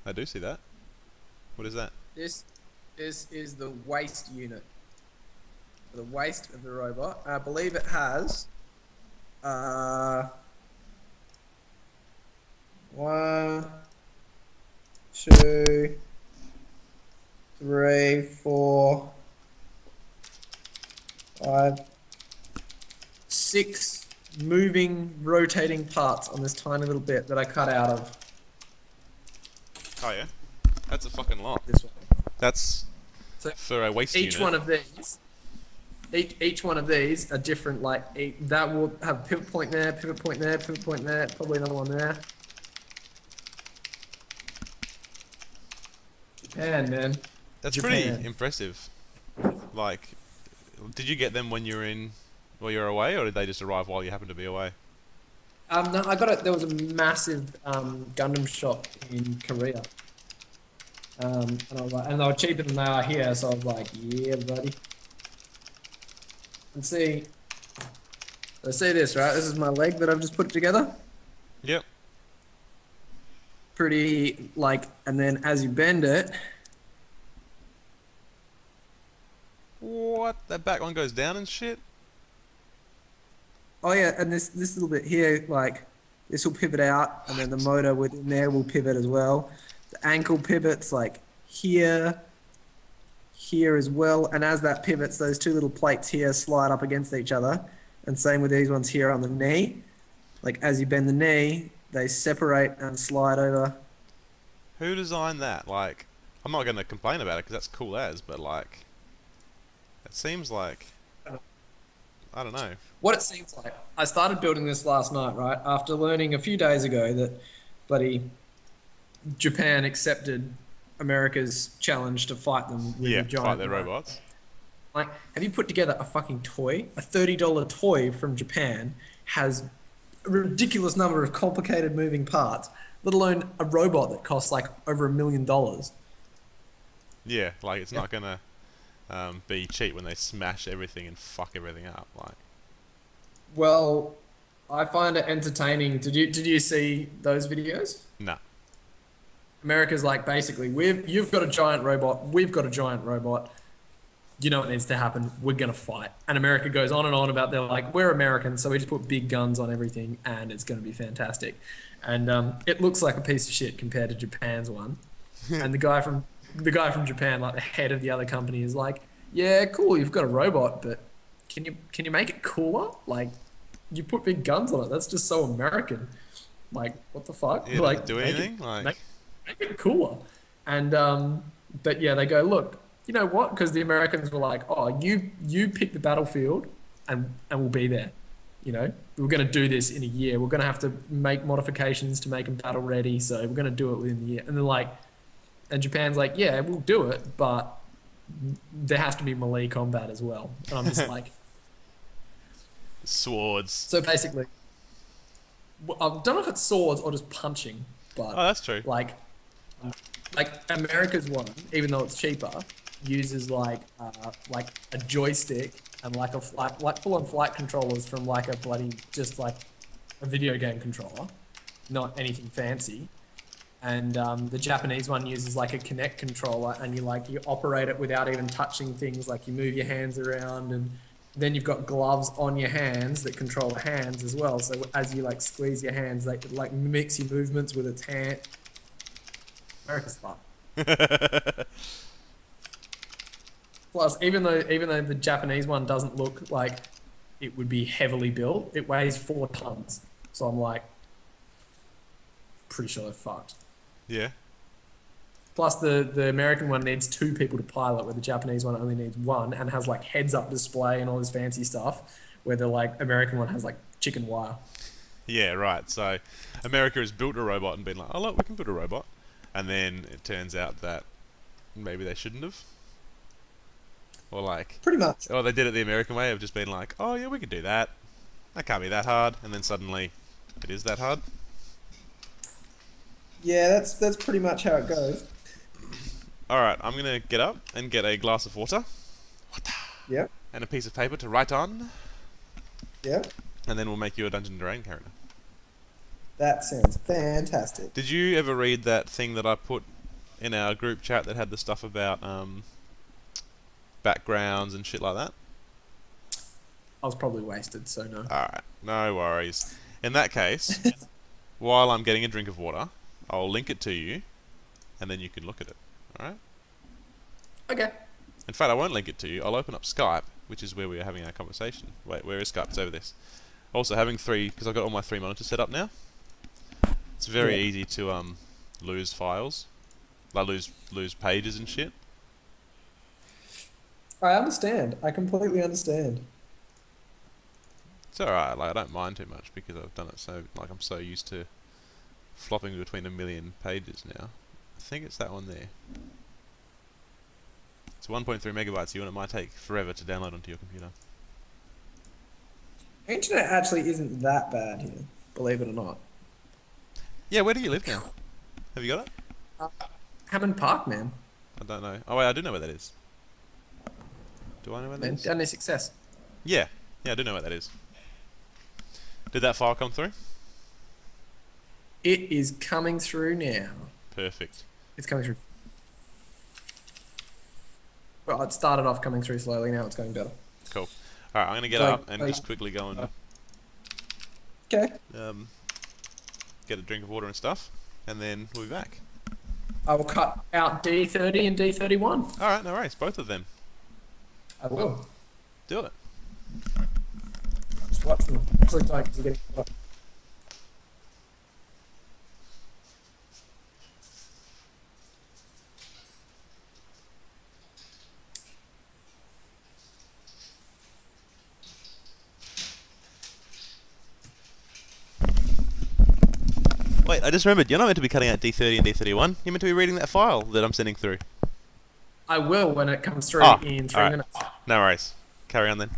I do see that. What is that? This this is the waist unit. The waist of the robot. I believe it has one, two, three, four, five, six moving, rotating parts on this tiny little bit that I cut out of Oh yeah, that's a fucking lot. this one. That's So for a waste each unit. one of these, each one of these are different. Like that will have a pivot point there, pivot point there, pivot point there, probably another one there. Japan, man. That's Japan. pretty impressive. Like, did you get them when you were away, or did they just arrive while you happened to be away? No, I got it. There was a massive Gundam shop in Korea, and I was like, and they were cheaper than they are here. So I was like, yeah, buddy. And see, let's see this, right? This is my leg that I've just put together. Yep. Pretty like, and then as you bend it, What? That back one goes down and shit? oh yeah, and this little bit here, like this will pivot out, and then the motor within there will pivot as well. The ankle pivots like here, here as well, and as that pivots, those two little plates here slide up against each other, and same with these ones here on the knee. Like as you bend the knee, they separate and slide over. Who designed that? Like, I'm not gonna complain about it because that's cool as, but like, it seems like, I don't know. What it seems like. I started building this last night, right? After learning a few days ago that bloody Japan accepted America's challenge to fight them with Yeah, a giant fight their robot. robots. Like, have you put together a fucking toy? A $30 toy from Japan has a ridiculous number of complicated moving parts, let alone a robot that costs like over $1 million. Yeah, like it's not gonna be cheap when they smash everything and fuck everything up. Like, Well, I find it entertaining. Did you see those videos? nah. America's like basically you've got a giant robot, we've got a giant robot. You know what needs to happen? We're gonna fight. And America goes on and on about they're like we're American, so we just put big guns on everything, and it's gonna be fantastic. And it looks like a piece of shit compared to Japan's one. And the guy from Japan, like the head of the other company, is like, yeah, cool, you've got a robot, but can you make it cooler? Like, you put big guns on it. That's just so American. Like, what the fuck? Yeah, Like, do anything? Like, make it cooler. And but yeah, they go, look, you know what? Because the Americans were like, oh, you pick the battlefield, and we'll be there. You know, we're going to do this in a year. We're going to have to make modifications to make them battle ready. So we're going to do it within the year. And they're like, and Japan's like, yeah, we'll do it, but there has to be melee combat as well. And I'm just like, swords. so basically, I don't know if it's swords or just punching, but Oh, that's true. like America's one, even though it's cheaper, uses like a joystick and like full on flight controllers from like a bloody just like a video game controller, not anything fancy. And the Japanese one uses like a Kinect controller, and you operate it without even touching things. Like you move your hands around, and then you've got gloves on your hands that control the hands as well. So as you like squeeze your hands, like it like mimics your movements with its hand. America's fun. Plus, even though the Japanese one doesn't look like it would be heavily built, it weighs 4 tons. So I'm like, pretty sure they're fucked. Yeah. Plus, the American one needs 2 people to pilot, where the Japanese one only needs 1, and has like heads-up display and all this fancy stuff, where the like American one has like chicken wire. Yeah, right. So, America has built a robot and been like, oh look, we can build a robot. And then it turns out that maybe they shouldn't have. Or like, Pretty much. or they did it the American way of just being like, oh yeah, we could do that. That can't be that hard. And then suddenly, it is that hard. Yeah, that's pretty much how it goes. Alright, I'm gonna get up and get a glass of water. Yep. And a piece of paper to write on. Yep. And then we'll make you a Dungeon Dragon character. That sounds fantastic. Did you ever read that thing that I put in our group chat that had the stuff about backgrounds and shit like that? I was probably wasted, so no. Alright, no worries. In that case, while I'm getting a drink of water, I'll link it to you, and then you can look at it. Alright? Okay. In fact, I won't link it to you. I'll open up Skype, which is where we are having our conversation. Wait, where is Skype? It's over this. Also, having because I've got all my 3 monitors set up now. It's very easy to lose files, like lose pages and shit. I understand. I completely understand. It's alright. Like I don't mind too much because I've done it so I'm so used to flopping between a million pages now. I think it's that one there. It's 1.3 megabytes, and it might take forever to download onto your computer. Internet actually isn't that bad here, believe it or not. Yeah, where do you live now? Have you got it? Hammond Park, man. I don't know. Oh wait, I do know where that is. Do I know where that is? Down near Success. Yeah, I do know where that is. Did that file come through? It is coming through now. Perfect. It's coming through. Well, it started off coming through slowly, now it's going better. Cool. Alright, I'm going to get up and just quickly go and Okay. get a drink of water and stuff, and then we'll be back. I will cut out D30 and D31. Alright, no worries. Both of them. I will. Do it. Just watch them. Actually, don't, 'cause you're getting... Wait, I just remembered, you're not meant to be cutting out D30 and D31. You're meant to be reading that file that I'm sending through. I will when it comes through in 3 minutes. No worries. Carry on then.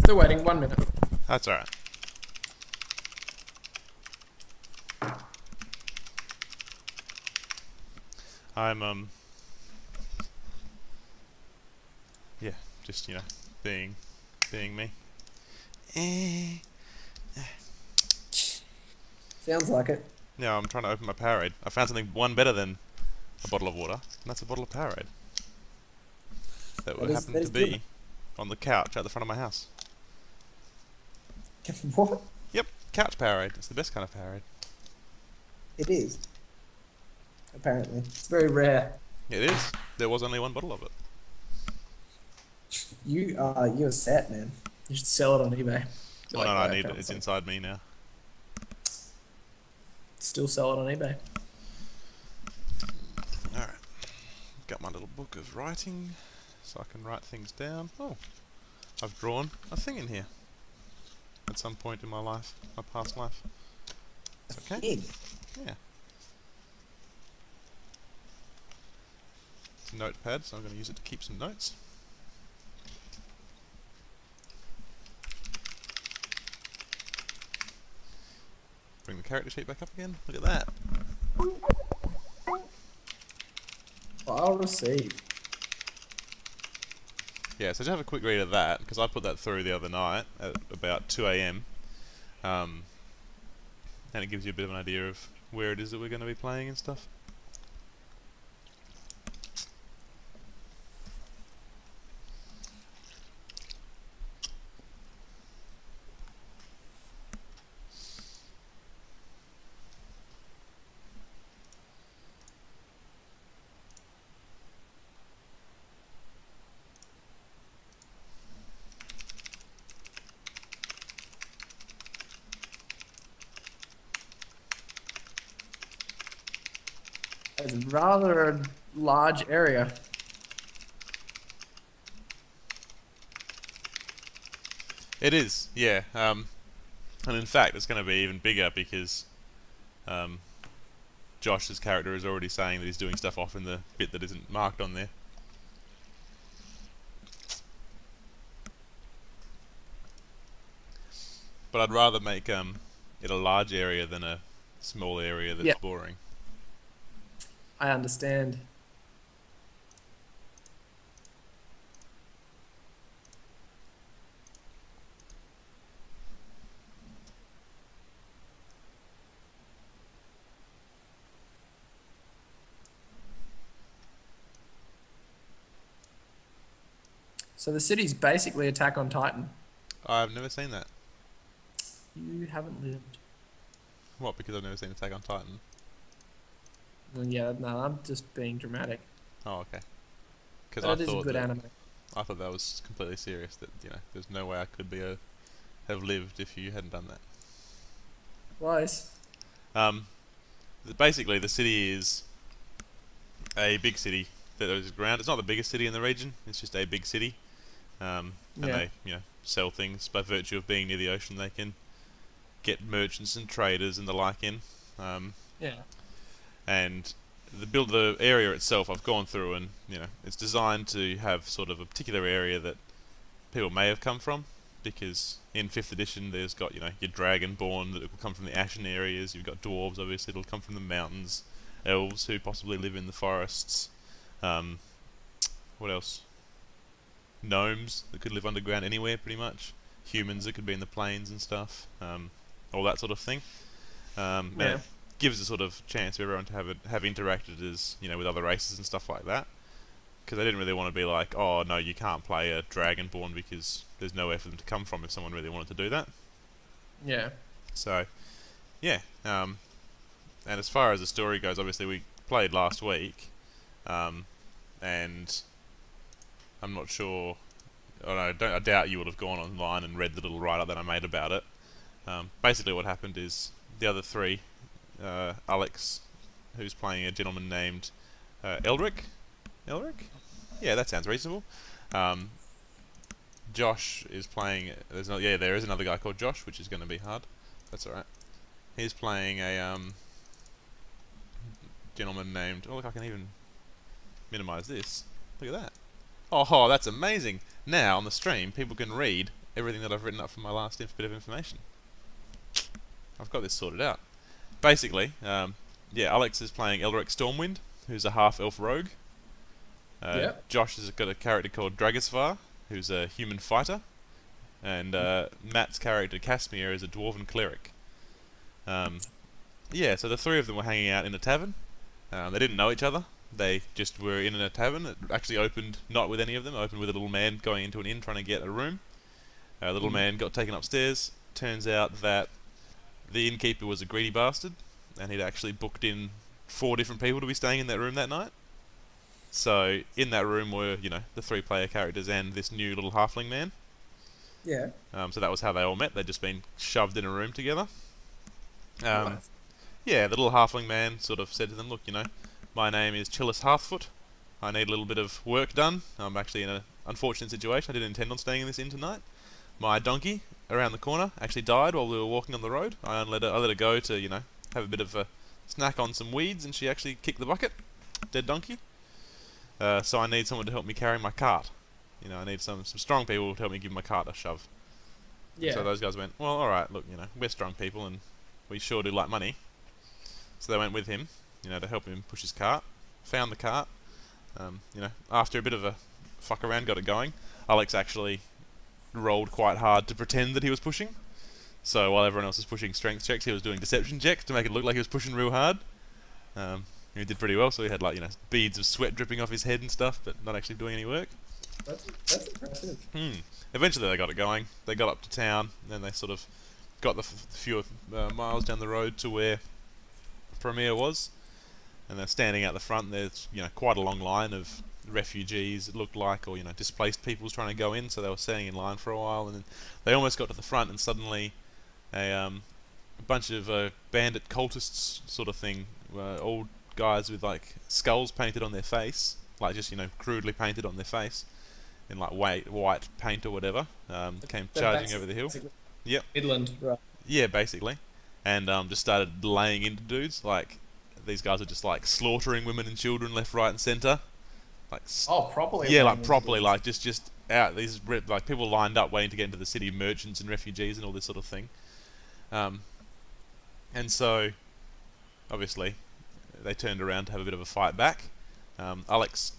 Still waiting, 1 minute. That's alright. I'm, yeah, just, being me. Sounds like it. Yeah, I'm trying to open my Powerade. I found something one better than a bottle of water, and that's a bottle of Powerade. That would happen to be on the couch at the front of my house. What? Yep, couch Powerade. It's the best kind of Powerade. It is. Apparently. It's very rare. It is. There was only one bottle of it. You're set, man. You should sell it on eBay. Oh, no, I need it. It's inside me now. Still sell it on eBay. Alright. up my little book of writing so I can write things down. Oh, I've drawn a thing in here at some point in my life, my past life. It's okay. Pig. Yeah. It's a notepad, so I'm going to use it to keep some notes. Bring the character sheet back up again. Look at that. File received. Yeah, so just have a quick read of that, because I put that through the other night at about 2 AM. And it gives you a bit of an idea of where it is that we're going to be playing and stuff. It's rather a large area. It is, yeah. And in fact, it's going to be even bigger because Josh's character is already saying that he's doing stuff off in the bit that isn't marked on there. But I'd rather make it a large area than a small area that's boring. I understand. So the city's basically Attack on Titan. I've never seen that. You haven't lived. What, because I've never seen Attack on Titan? Well, yeah, no, I'm just being dramatic. Oh, okay. Because But it is a good anime. I thought that was completely serious. That there's no way I could have lived if you hadn't done that. Close. Basically, the city is a big city that is around. It's not the biggest city in the region. It's just a big city. And they, sell things by virtue of being near the ocean. They can get merchants and traders and the like in. And the area itself, I've gone through, and it's designed to have sort of a particular area that people may have come from, because in 5th edition there's got your dragonborn that will come from the Ashen areas. You've got dwarves, obviously, it'll come from the mountains. Elves who possibly live in the forests. What else? Gnomes that could live underground anywhere, pretty much. Humans that could be in the plains and stuff. All that sort of thing. And it gives a sort of chance for everyone to have interacted as with other races and stuff like that. Because I didn't really want to be like, oh no, you can't play a dragonborn because there's nowhere for them to come from if someone really wanted to do that. Yeah. So, yeah. And as far as the story goes, obviously we played last week, and I'm not sure. I doubt you would have gone online and read the little write-up that I made about it. Basically, what happened is the other three, Alex, who's playing a gentleman named Eldrick. Eldrick? Yeah, that sounds reasonable. Josh is playing. There is another guy called Josh, which is going to be hard. That's all right. He's playing a gentleman named. Oh, look, I can even minimize this. Look at that. Oh, that's amazing. Now on the stream, people can read everything that I've written up from my last bit of information. I've got this sorted out. Basically, Alex is playing Eldrick Stormwind, who's a half-elf rogue. Josh has got a character called Dragisvar, who's a human fighter, and Matt's character Casimir is a dwarven cleric. So the three of them were hanging out in a tavern. They didn't know each other. They just were in a tavern. It actually opened not with any of them. It opened with a little man going into an inn trying to get a room. The little man got taken upstairs. Turns out that the innkeeper was a greedy bastard, and he'd actually booked in 4 different people to be staying in that room that night. So in that room were, the 3 player characters and this new little halfling man. Yeah. So that was how they all met. They'd just been shoved in a room together. The little halfling man sort of said to them, look, my name is Chillis Hearthfoot. I need a little bit of work done. I'm actually in an unfortunate situation. I didn't intend on staying in this inn tonight. My donkey around the corner actually died while we were walking on the road. I let her go to, you know, have a bit of a snack on some weeds, and she actually kicked the bucket. Dead donkey. So I need someone to help me carry my cart. You know, I need some strong people to help me give my cart a shove. Yeah. So those guys went, well, alright, look, you know, we're strong people and we sure do like money. So they went with him, you know, to help him push his cart. Found the cart. You know, after a bit of a fuck around, got it going. Alex actually rolled quite hard to pretend that he was pushing. So while everyone else was pushing strength checks, he was doing deception checks to make it look like he was pushing real hard. He did pretty well, so he had, like, you know, beads of sweat dripping off his head and stuff, but not actually doing any work. That's impressive. Eventually they got it going. They got up to town, then they sort of got the few miles down the road to where Premier was, and they're standing out the front. There's, you know, quite a long line of refugees, it looked like, or, you know, displaced peoples trying to go in, so they were standing in line for a while, and then they almost got to the front, and suddenly a bunch of bandit cultists sort of thing, all guys with, like, skulls painted on their face, like, just, you know, crudely painted on their face in, like, white paint or whatever, came charging over the hill. Yep. Midland, right. Yeah, basically. And just started laying into dudes. Like, these guys are just, like, slaughtering women and children left, right, and centre. Like, Properly. yeah, like, properly, like, just out. These, like, people lined up waiting to get into the city, merchants and refugees and all this sort of thing. And so, obviously, they turned around to have a bit of a fight back. Alex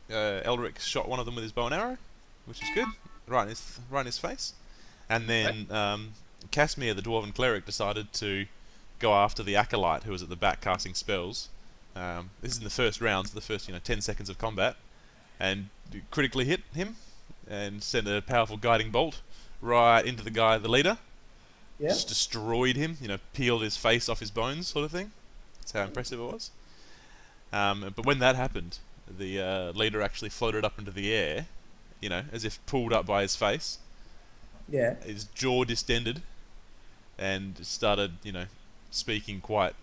Elric shot one of them with his bow and arrow, which is good, right in his face. And then Casimir, the dwarven cleric, decided to go after the acolyte who was at the back casting spells. This is in the first round, so the first 10 seconds of combat, and critically hit him and sent a powerful guiding bolt right into the leader. Yeah. Just destroyed him, peeled his face off his bones, sort of thing. That's how impressive it was. But when that happened, the leader actually floated up into the air, as if pulled up by his face. Yeah. His jaw distended, and started, speaking in quite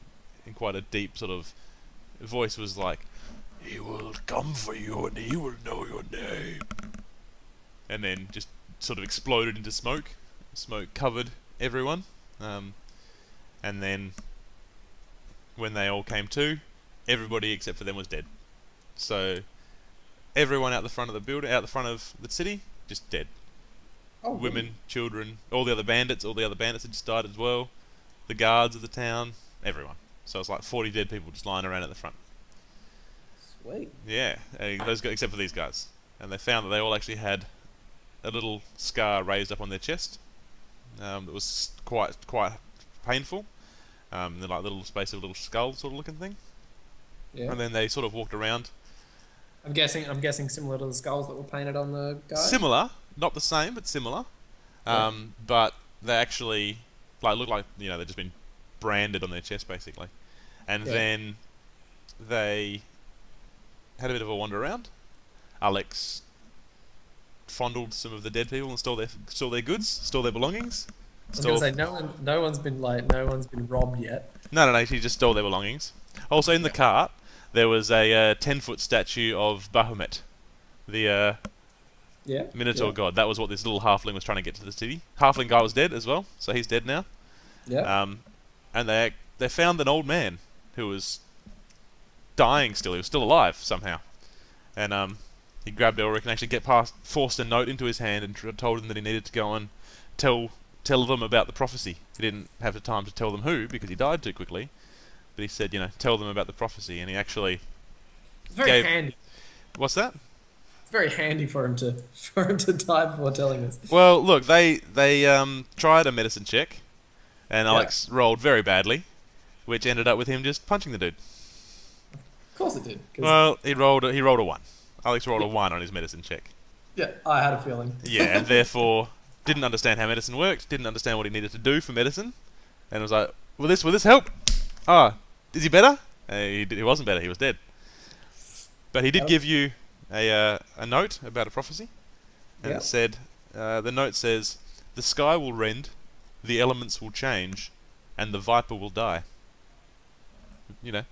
a deep sort of voice. Was like, "He will come for you, and he will know your name." And then just sort of exploded into smoke. Smoke covered everyone. And then when they all came to, everybody except for them was dead. So everyone out the front of the building, out the front of the city, just dead. Oh, Women, really? children, all the other bandits had just died as well. The guards of the town, everyone. So it's like 40 dead people just lying around at the front. Sweet. Yeah, those guys, except for these guys. And they found that they all actually had a little scar raised up on their chest. That was quite painful. They're like little space of a little skull sort of looking thing. Yeah. And then they sort of walked around. I'm guessing similar to the skulls that were painted on the guys. Similar, not the same, but similar. Yeah. But they actually look like they've just been branded on their chest basically. And then they had a bit of a wander around. Alex fondled some of the dead people and stole their goods, stole their belongings. I was gonna say no one's been robbed yet. No, he just stole their belongings. Also in the cart there was a 10-foot statue of Bahamut, the Minotaur god. That was what this little halfling was trying to get to the city. Halfling guy was dead as well, so he's dead now. Yeah. And they found an old man who was dying still. He was still alive somehow. And he grabbed Elric and actually forced a note into his hand and told him that he needed to go and tell them about the prophecy. He didn't have the time to tell them who because he died too quickly. But he said, tell them about the prophecy, and he actually It's very handy. What's that? It's very handy for him to die before telling us. Well, look, they tried a medicine check, and Alex rolled very badly, which ended up with him just punching the dude. Of course it did. Well, he rolled a 1. Alex rolled a 1 on his medicine check. Yeah, I had a feeling. Yeah, and therefore didn't understand how medicine worked, didn't understand what he needed to do for medicine, and was like, will this help? Is he better? He wasn't better, he was dead. But he did give you a note about a prophecy, and it said, the note says, "The sky will rend, the elements will change, and the viper will die."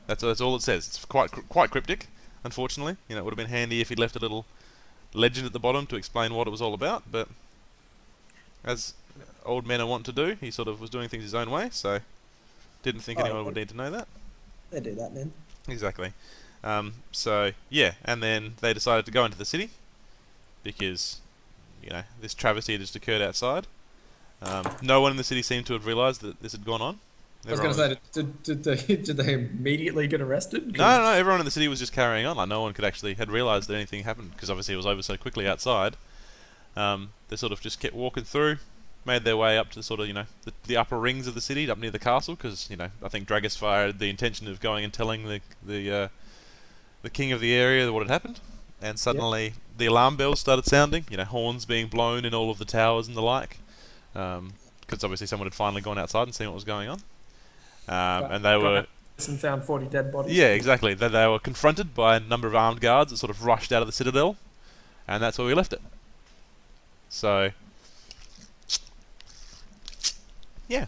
That's all it says. It's quite cryptic. unfortunately. You know, it would have been handy if he'd left a little legend at the bottom to explain what it was all about, but as old men are wont to do, he sort of was doing things his own way, so didn't think anyone would need to know that. They do that, man. Exactly. So, yeah, and then they decided to go into the city, because, you know, this travesty had just occurred outside. No one in the city seemed to have realised that this had gone on. I was going to say, did they immediately get arrested? No, everyone in the city was just carrying on. Like, no one had realised that anything happened, because obviously it was over so quickly outside. They sort of just kept walking through, made their way up to sort of, you know, the upper rings of the city, up near the castle, because, you know, I think Dragisfire had the intention of going and telling the king of the area what had happened. And suddenly the alarm bells started sounding, you know, horns being blown in all of the towers and the like, because obviously someone had finally gone outside and seen what was going on. And they were... and found 40 dead bodies. Yeah, exactly. They were confronted by a number of armed guards that sort of rushed out of the citadel, and that's where we left it. So... yeah.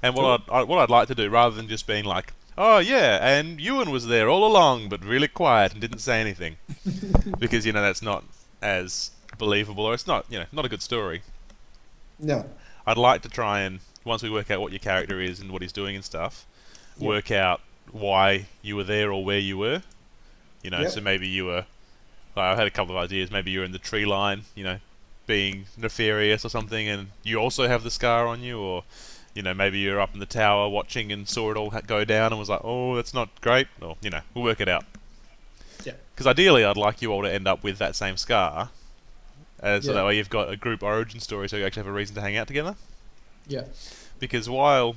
And what I'd like to do, rather than just being like, oh yeah, and Ewan was there all along, but really quiet and didn't say anything, because, you know, that's not as believable, or it's not, you know, not a good story. No. I'd like to try and, once we work out what your character is and what he's doing and stuff, work out why you were there or where you were. You know, so maybe you were... I had a couple of ideas. Maybe you're in the tree line, you know, being nefarious or something, and you also have the scar on you, or, you know, maybe you're up in the tower watching and saw it all go down and was like, oh, that's not great. Or, you know, we'll work it out. Yeah. Because ideally, I'd like you all to end up with that same scar, so that way you've got a group origin story, so you actually have a reason to hang out together. Yeah. Because while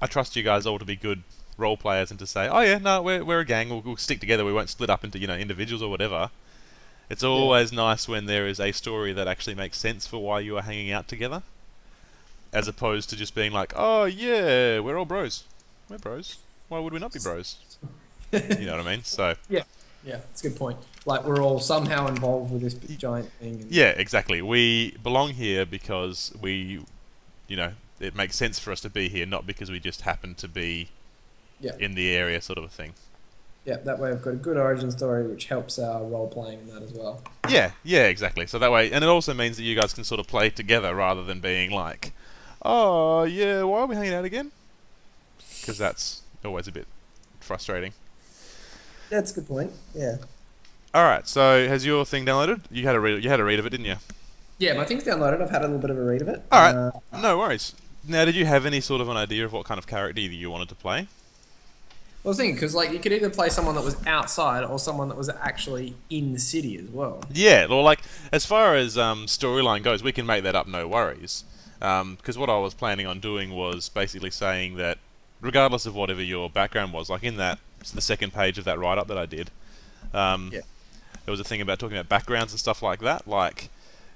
I trust you guys all to be good role players and to say, oh yeah, no, we're a gang, we'll stick together, we won't split up into, you know, individuals or whatever. It's always nice when there is a story that actually makes sense for why you are hanging out together, as opposed to just being like, oh yeah, we're all bros. We're bros. Why would we not be bros? You know what I mean? So yeah, that's a good point. Like, we're all somehow involved with this big giant thing. Yeah, exactly. We belong here because we, you know, it makes sense for us to be here, not because we just happen to be in the area, sort of a thing. Yeah, that way we've got a good origin story, which helps our role playing in that as well. Yeah, exactly. So that way, and it also means that you guys can sort of play together rather than being like, oh yeah, why are we hanging out again? Because that's always a bit frustrating. That's a good point. Yeah. All right. So has your thing downloaded? You had a read of it, didn't you? Yeah, my thing's downloaded. I've had a little bit of a read of it. All right. No worries. Now, did you have any sort of an idea of what kind of character you wanted to play? I was thinking, because like you could either play someone that was outside or someone that was actually in the city as well. Yeah, well, like, as far as storyline goes, we can make that up, no worries. Because what I was planning on doing was basically saying that, regardless of whatever your background was, like in that, the second page of that write-up that I did, there was a thing about talking about backgrounds and stuff like that, like,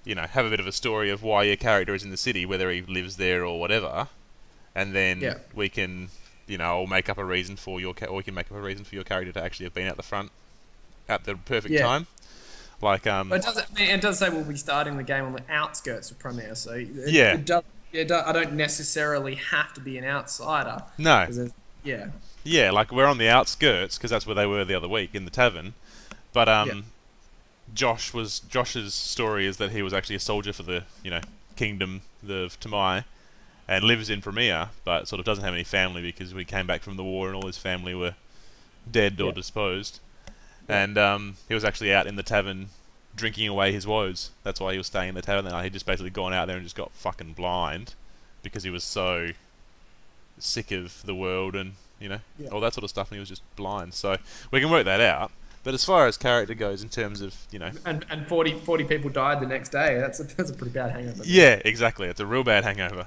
you know, have a bit of a story of why your character is in the city, whether he lives there or whatever, and then we can... You know, I'll make up a reason for your or we can make up a reason for your character to actually have been at the front at the perfect time. Like, but it does say we'll be starting the game on the outskirts of Premier, so I don't necessarily have to be an outsider. No. Yeah, like we're on the outskirts because that's where they were the other week in the tavern. But Josh's story is that he was actually a soldier for the kingdom of Tamai. And lives in Premier, but sort of doesn't have any family because we came back from the war and all his family were dead or disposed. And he was actually out in the tavern drinking away his woes. That's why he was staying in the tavern that night. He'd just basically gone out there and just got fucking blind because he was so sick of the world and, all that sort of stuff, and he was just blind. So we can work that out. But as far as character goes, in terms of, And 40 people died the next day. That's a pretty bad hangover. Yeah, exactly. It's a real bad hangover.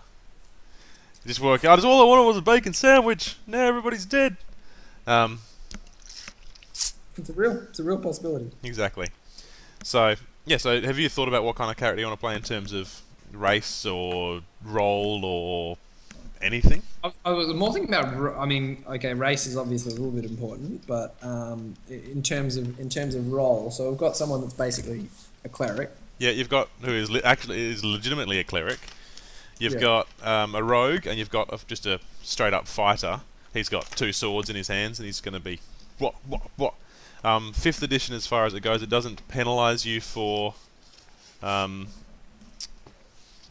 Just work out. All I wanted was a bacon sandwich. Now everybody's dead. It's a real possibility. Exactly. So So have you thought about what kind of character you want to play in terms of race or role or anything? I was more thinking about. I mean, okay, race is obviously a little bit important, but in terms of role, so we've got someone that's basically a cleric. Yeah, you've got who is legitimately a cleric. You've got a rogue, and you've got just a straight up fighter. He's got 2 swords in his hands, and he's going to be what. 5th edition, as far as it goes, it doesn't penalise you for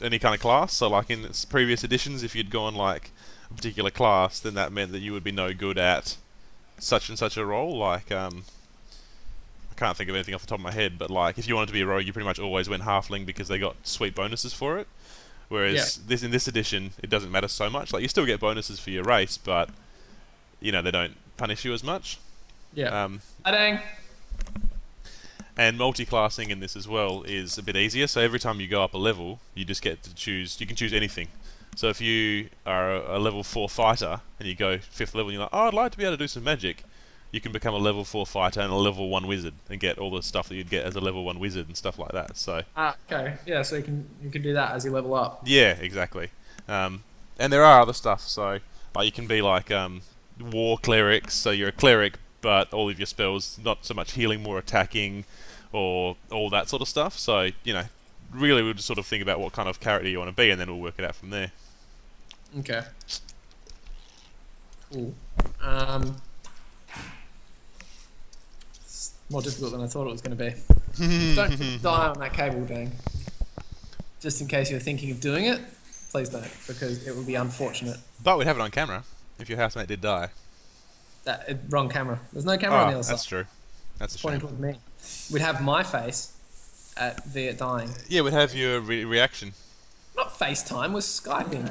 any kind of class. So like in its previous editions, if you'd gone like a particular class, then that meant that you would be no good at such and such a role. Like I can't think of anything off the top of my head, but like if you wanted to be a rogue, you pretty much always went halfling because they got sweet bonuses for it. Whereas in this edition, it doesn't matter so much. Like you still get bonuses for your race, but you know they don't punish you as much. Yeah. Dang. And multi-classing in this as well is a bit easier. So every time you go up a level, you just get to choose. You can choose anything. So if you are a level 4 fighter and you go 5th level, and you're like, oh, I'd like to be able to do some magic. You can become a level 4 fighter and a level 1 wizard and get all the stuff that you'd get as a level 1 wizard and stuff like that. So okay, yeah. So you can do that as you level up. yeah, exactly. And there are other stuff. So like you can be like war clerics. So you're a cleric, but all of your spells not so much healing, more attacking, or all that sort of stuff. So you know, really, we'll just sort of think about what kind of character you want to be, and then we'll work it out from there. Okay. Cool. It's more difficult than I thought it was going to be. Don't die on that cable, dang. Just in case you're thinking of doing it, please don't, because it would be unfortunate. But we'd have it on camera if your housemate did die. Wrong camera. There's no camera on the other side. That's true. That's a Pointing shame. towards me. We'd have my face at Viet dying. Yeah, we'd have your reaction. Not FaceTime, we're Skyping.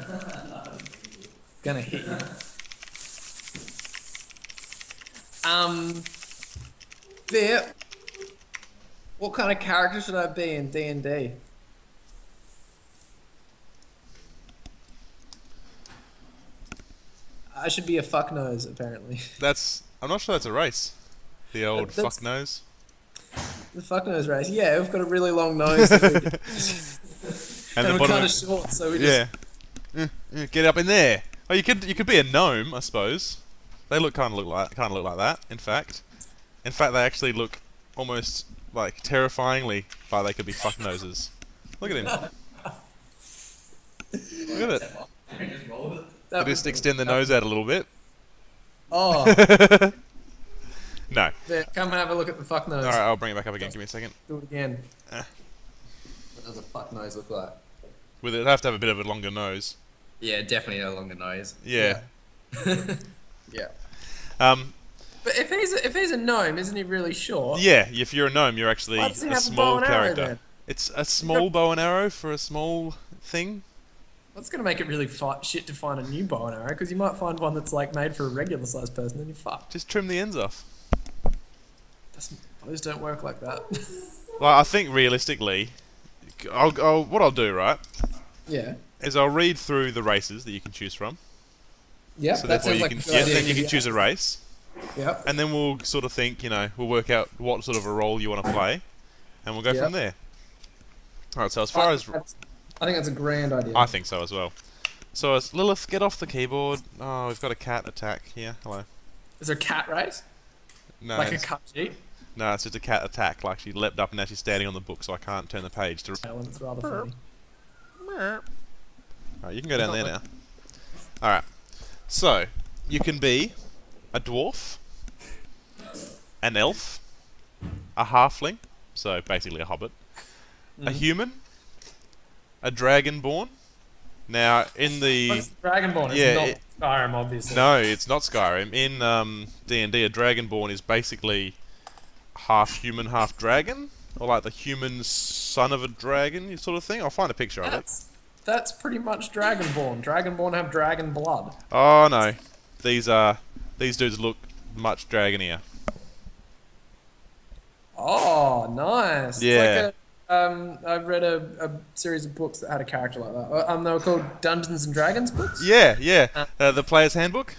Gonna hit you. Viet, what kind of character should I be in D&D? I should be a fucknose, apparently. I'm not sure that's a race. The old That's- fuck nose. The fucknose race. Yeah, we've got a really long nose. and And the we're bottom. kind of short, so we just... Yeah. Get up in there. Oh, you could be a gnome, I suppose. They kind of look like that. In fact, they actually look almost like terrifyingly like they could be fuck noses. Look at him. Look at it. They just extend the nose out a little bit. Oh, No. there, come and have a look at the fuck nose. All right, I'll bring it back up again. Give me a second. Do it again. Ah. What does a fuck nose look like? With it, have to have a bit of a longer nose. Yeah, definitely a longer nose. Yeah. Yeah. Um. But if he's a gnome, isn't he really short? Yeah. If you're a gnome, you're actually Why does he a have a bow small and arrow character. then? It's a small bow and arrow for a small thing. That's gonna make it really shit to find a new bow and arrow, because you might find one that's like made for a regular sized person, and you're fucked. Just trim the ends off. Bows don't work like that. Well, I think realistically, what I'll do, right, Yeah. is I'll read through the races that you can choose from. Yeah. So that therefore sounds you like can, a good yeah, idea. then you can choose a race, Yep. and then we'll sort of think, we'll work out what sort of a role you want to play, and we'll go Yep. from there. All right. So as far as I think that's a grand idea. I think so as well. So as Lilith, get off the keyboard. Oh, we've got a cat attack here. Hello. Is there a cat race? No, Like a it's, cut sheet? no, it's just a cat attack. Like she leapt up and now she's standing on the book, so I can't turn the page to. And it's rather funny. Alright, you can go down there now. Alright. So, you can be a dwarf, an elf, a halfling, so basically a hobbit, a human, a dragonborn. Now, in the... But it's Dragonborn, Yeah, it's not Skyrim, obviously. No, it's not Skyrim. In D&D, a dragonborn is basically half human, half dragon, or like the human son of a dragon, sort of thing. I'll find a picture of it. That's pretty much Dragonborn. Dragonborn have dragon blood. Oh no, these dudes look much dragonier. Oh, nice. It's Yeah. like I've read a series of books that had a character like that. They were called Dungeons and Dragons books? Yeah, yeah. The Player's Handbook.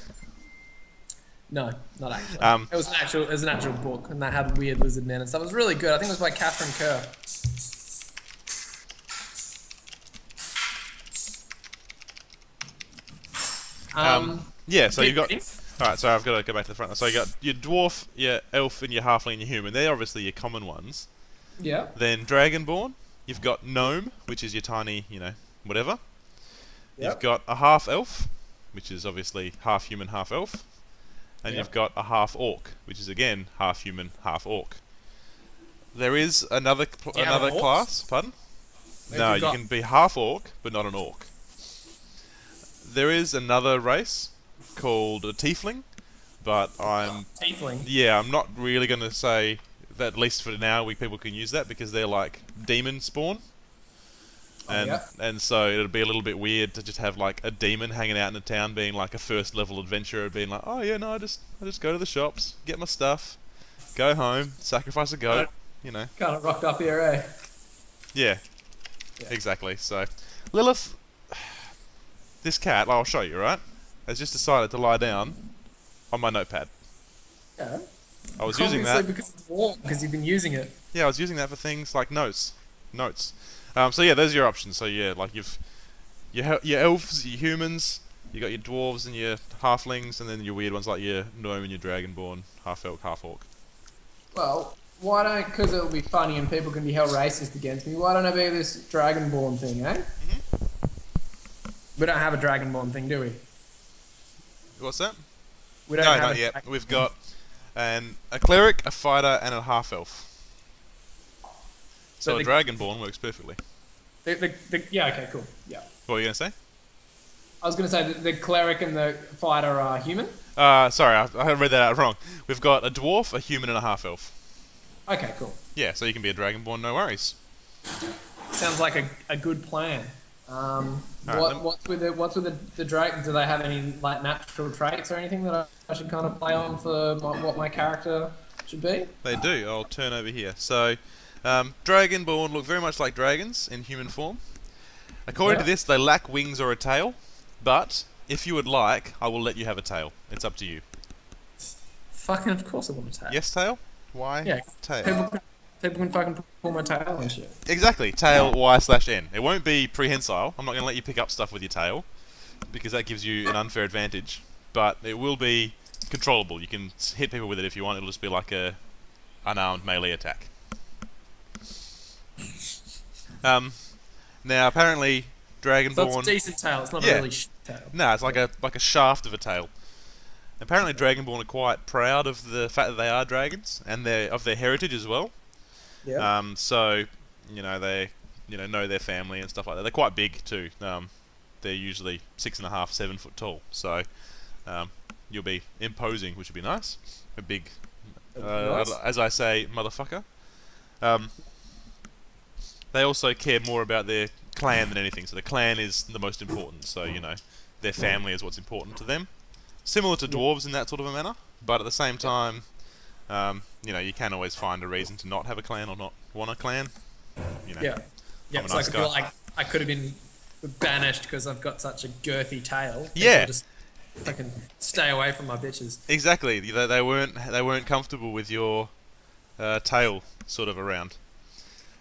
No, not actually. Um, it was an actual book, and that had weird lizard men and stuff. It was really good. I think it was by Catherine Kerr. Yeah. So you got. ready? Alright, so I've got to go back to the front. So you got your dwarf, your elf, and your halfling, and your human. They're obviously your common ones. Yeah. Then dragonborn. You've got gnome, which is your tiny, whatever. Yep. You've got a half elf, which is obviously half human, half elf. and Yep. you've got a half orc, which is again half human, half orc. There is another Do you have another orcs? class. Pardon? If No, you've you got- can be half orc, but not an orc. There is another race called a tiefling, but Tiefling. I'm not really going to say that. At least for now, people can use that because they're like demon spawn. And yeah. and so it'd be a little bit weird to just have like a demon hanging out in the town, being like a first level adventurer, being like, oh yeah, no, I just go to the shops, get my stuff, go home, sacrifice a goat, you know. Kind of rocked up here, eh? Yeah, Yeah. exactly. So Lilith, this cat, I'll show you, right, has just decided to lie down on my notepad. Yeah. I was using Obviously that. because it's warm, because you've been using it. Yeah, I was using that for things like notes. So yeah, those are your options. So yeah, like your elves, your humans, you got your dwarves and your halflings, and then your weird ones like your gnome and your dragonborn, half elk, half orc. Well, why don't, because it'll be funny and people can be hell racist against me, why don't I be this Dragonborn thing, eh? We don't have a Dragonborn thing, do we? What's that? We don't No, have not a yet. Dragon- We've got a cleric, a fighter, and a half elf. So But a dragonborn works perfectly. yeah, okay, cool. Yeah. What were you gonna say? I was going to say the cleric and the fighter are human. Sorry, I read that out wrong. We've got a dwarf, a human, and a half elf. Okay, cool. Yeah, so you can be a dragonborn, no worries. Sounds like a good plan. then- What's with the dragon? Do they have any like natural traits or anything that I should kind of play on for what my character should be? They do. I'll turn over here. So, dragonborn look very much like dragons in human form. According to Yeah. this, they lack wings or a tail, but if you would like, I will let you have a tail. It's up to you. Fucking, of course I want a tail. Yes, tail? Why? Yeah. Tail. People can fucking pull my tail and shit. Exactly. Tail Y/N. It won't be prehensile. I'm not going to let you pick up stuff with your tail, because that gives you an unfair advantage. But it will be controllable. You can hit people with it if you want. It'll just be like a unarmed melee attack. Now apparently So Dragonborn. it's a decent tail. It's not Yeah. a really shit tail. No, it's like a shaft of a tail. Apparently Dragonborn are quite proud of the fact that they are dragons and of their heritage as well. Yeah. So they know their family and stuff like that. They're quite big too. They're usually 6.5, 7 foot tall. So you'll be imposing, which would be nice. A big, Nice. as I say, motherfucker. They also care more about their clan than anything. So the clan is the most important. So their family is what's important to them. Similar to dwarves in that sort of a manner, but at the same time, you can always find a reason to not have a clan or not want a clan. Yeah. Yeah. I'm a So nice I feel guy. like I could have been banished because I've got such a girthy tail. People Yeah. Just fucking stay away from my bitches. Exactly. They weren't comfortable with your tail sort of around.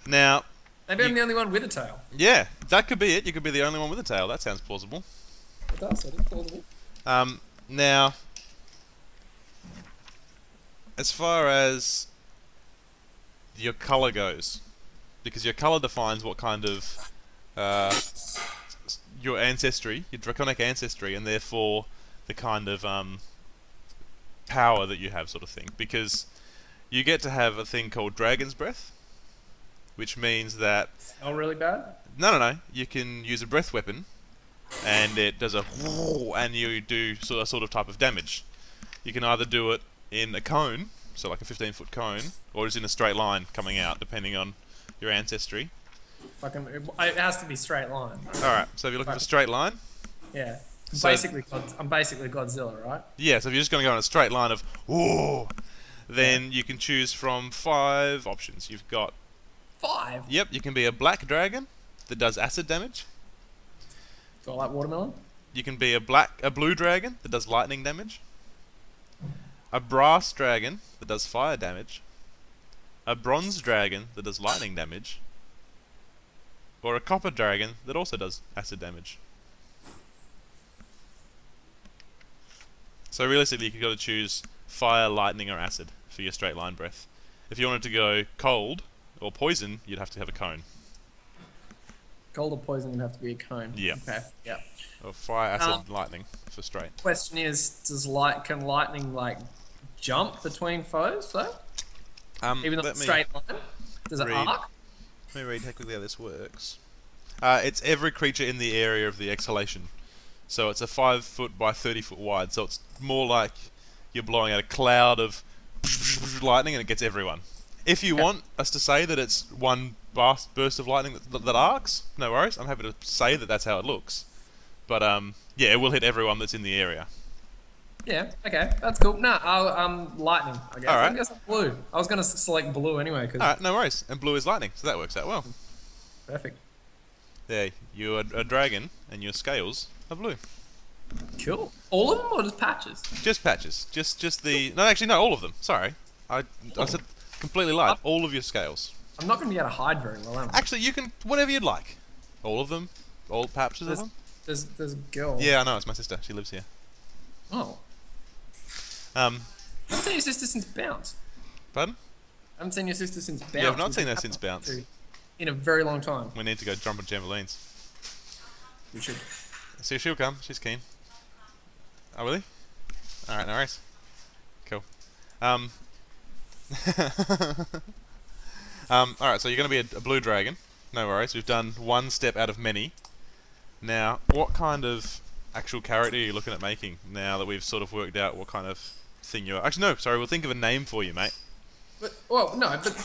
Now, Maybe I'm the only one with a tail. yeah, that could be it. You could be the only one with a tail. That sounds plausible. It does. It is plausible. Now, as far as your color goes, because your color defines what kind of your ancestry, your draconic ancestry, and therefore the kind of power that you have, sort of thing. Because you get to have a thing called Dragon's Breath, which means that Oh, really bad? no, you can use a breath weapon, and it does a and you do sort of type of damage. You can either do it in a cone, so like a 15-foot cone, or just in a straight line coming out, depending on your ancestry. Fucking, it has to be straight line. Alright, so if you're looking for a straight line, Yeah. So- I'm basically Godzilla, right? yeah, so if you're just going to go on a straight line of then you can choose from 5 options. You've got, 5. yep, you can be a black dragon that does acid damage. Got like watermelon. You can be a blue dragon that does lightning damage. A brass dragon that does fire damage. A bronze dragon that does lightning damage. Or a copper dragon that also does acid damage. So realistically, you've got to choose fire, lightning, or acid for your straight line breath. If you wanted to go cold or poison, you'd have to have a cone. Cold or poison would have to be a cone. Yeah. Okay. Yeah. Or fire, acid, lightning for straight. Question is, can lightning like jump between foes though? Even though Let it's me straight line, does it read. arc? Let me read quickly how this works. It's every creature in the area of the exhalation. So it's a 5 foot by 30 foot wide. So it's more like you're blowing out a cloud of lightning and it gets everyone. If you want us to say that it's one burst of lightning that arcs, no worries. I'm happy to say that that's how it looks. But yeah, it will hit everyone that's in the area. Yeah. Okay, that's cool. No, lightning. I guess. Alright. I guess blue. I was gonna select blue anyway because Alright, no worries. And blue is lightning, so that works out well. perfect. There, you're a dragon and your scales are blue. Cool. All of them or just patches? Just patches. Just the... No, actually, no, all of them. Sorry. I said completely lied. All of your scales. I'm not gonna be able to hide very well, am I? Actually, you can... Whatever you'd like. All of them. All patches of them. There's a girl. Yeah, I know. It's my sister. She lives here. Oh. Um, I haven't seen your sister since Bounce. pardon? I haven't seen your sister since Bounce. Yeah, I've not which seen her is since Bounce. in a very long time. We need to go jump on jambolines. We should. See, she'll come. She's keen. Oh, really? Alright, no worries. Cool. Alright, so you're going to be a blue dragon. No worries. We've done one step out of many. Now, what kind of actual character are you looking at making now that we've sort of worked out what kind of thing you're... Actually, no, sorry, we'll think of a name for you, mate. But well, no, but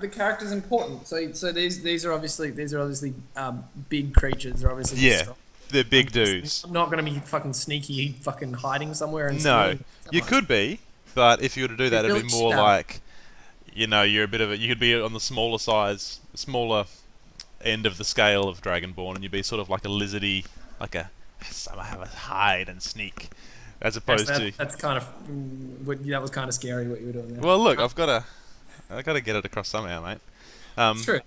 the character's important. So these are obviously big creatures. They're obviously Yeah, strong. they're big dudes. I'm not gonna be fucking sneaky, fucking hiding somewhere and No, stealing you someone. could be, but if you were to do that, it'd be really more stout. like, you know, you're a bit of a... You could be on the smaller end of the scale of Dragonborn, and you'd be sort of like a lizardy, like a... Somehow have a hide and sneak, as opposed to... That's kind of that was kind of scary what you were doing there. Well, look, I've got to get it across somehow, mate. It's true.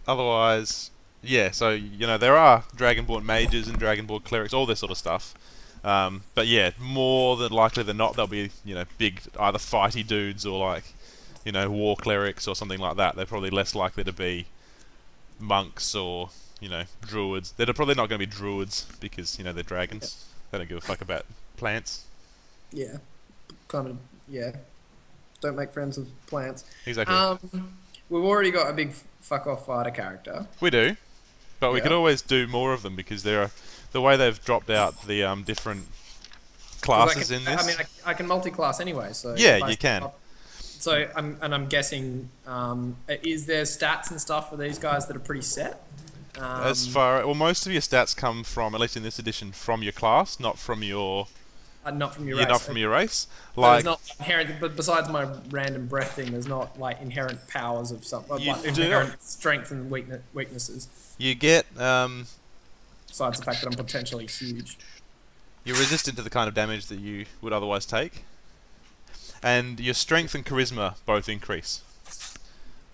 Otherwise, yeah. So you know, there are Dragonborn mages and Dragonborn clerics, all this sort of stuff. But yeah, more than likely than not, they'll be big either fighty dudes or like war clerics or something like that. They're probably less likely to be monks or druids. They're probably not going to be druids because they're dragons. They don't give a fuck about plants. Yeah, kind of. Yeah, don't make friends with plants. Exactly. We've already got a big fuck off fighter character. We do, but we Yeah. could always do more of them because there are the way they've dropped out the different classes in this. I mean, I can multi-class anyway, so Yeah, if I you can. stop- So I'm guessing, is there stats and stuff for these guys that are pretty set? Most of your stats come from, at least in this edition, from your class, not from your. Not from your Yeah, race. not from your race. So Like there's not inherent, but besides my random breath thing, there's not like inherent powers of something, You like do. inherent strength and weaknesses. you get, Besides the fact that I'm potentially huge. you're resistant to the kind of damage that you would otherwise take, and your strength and charisma both increase.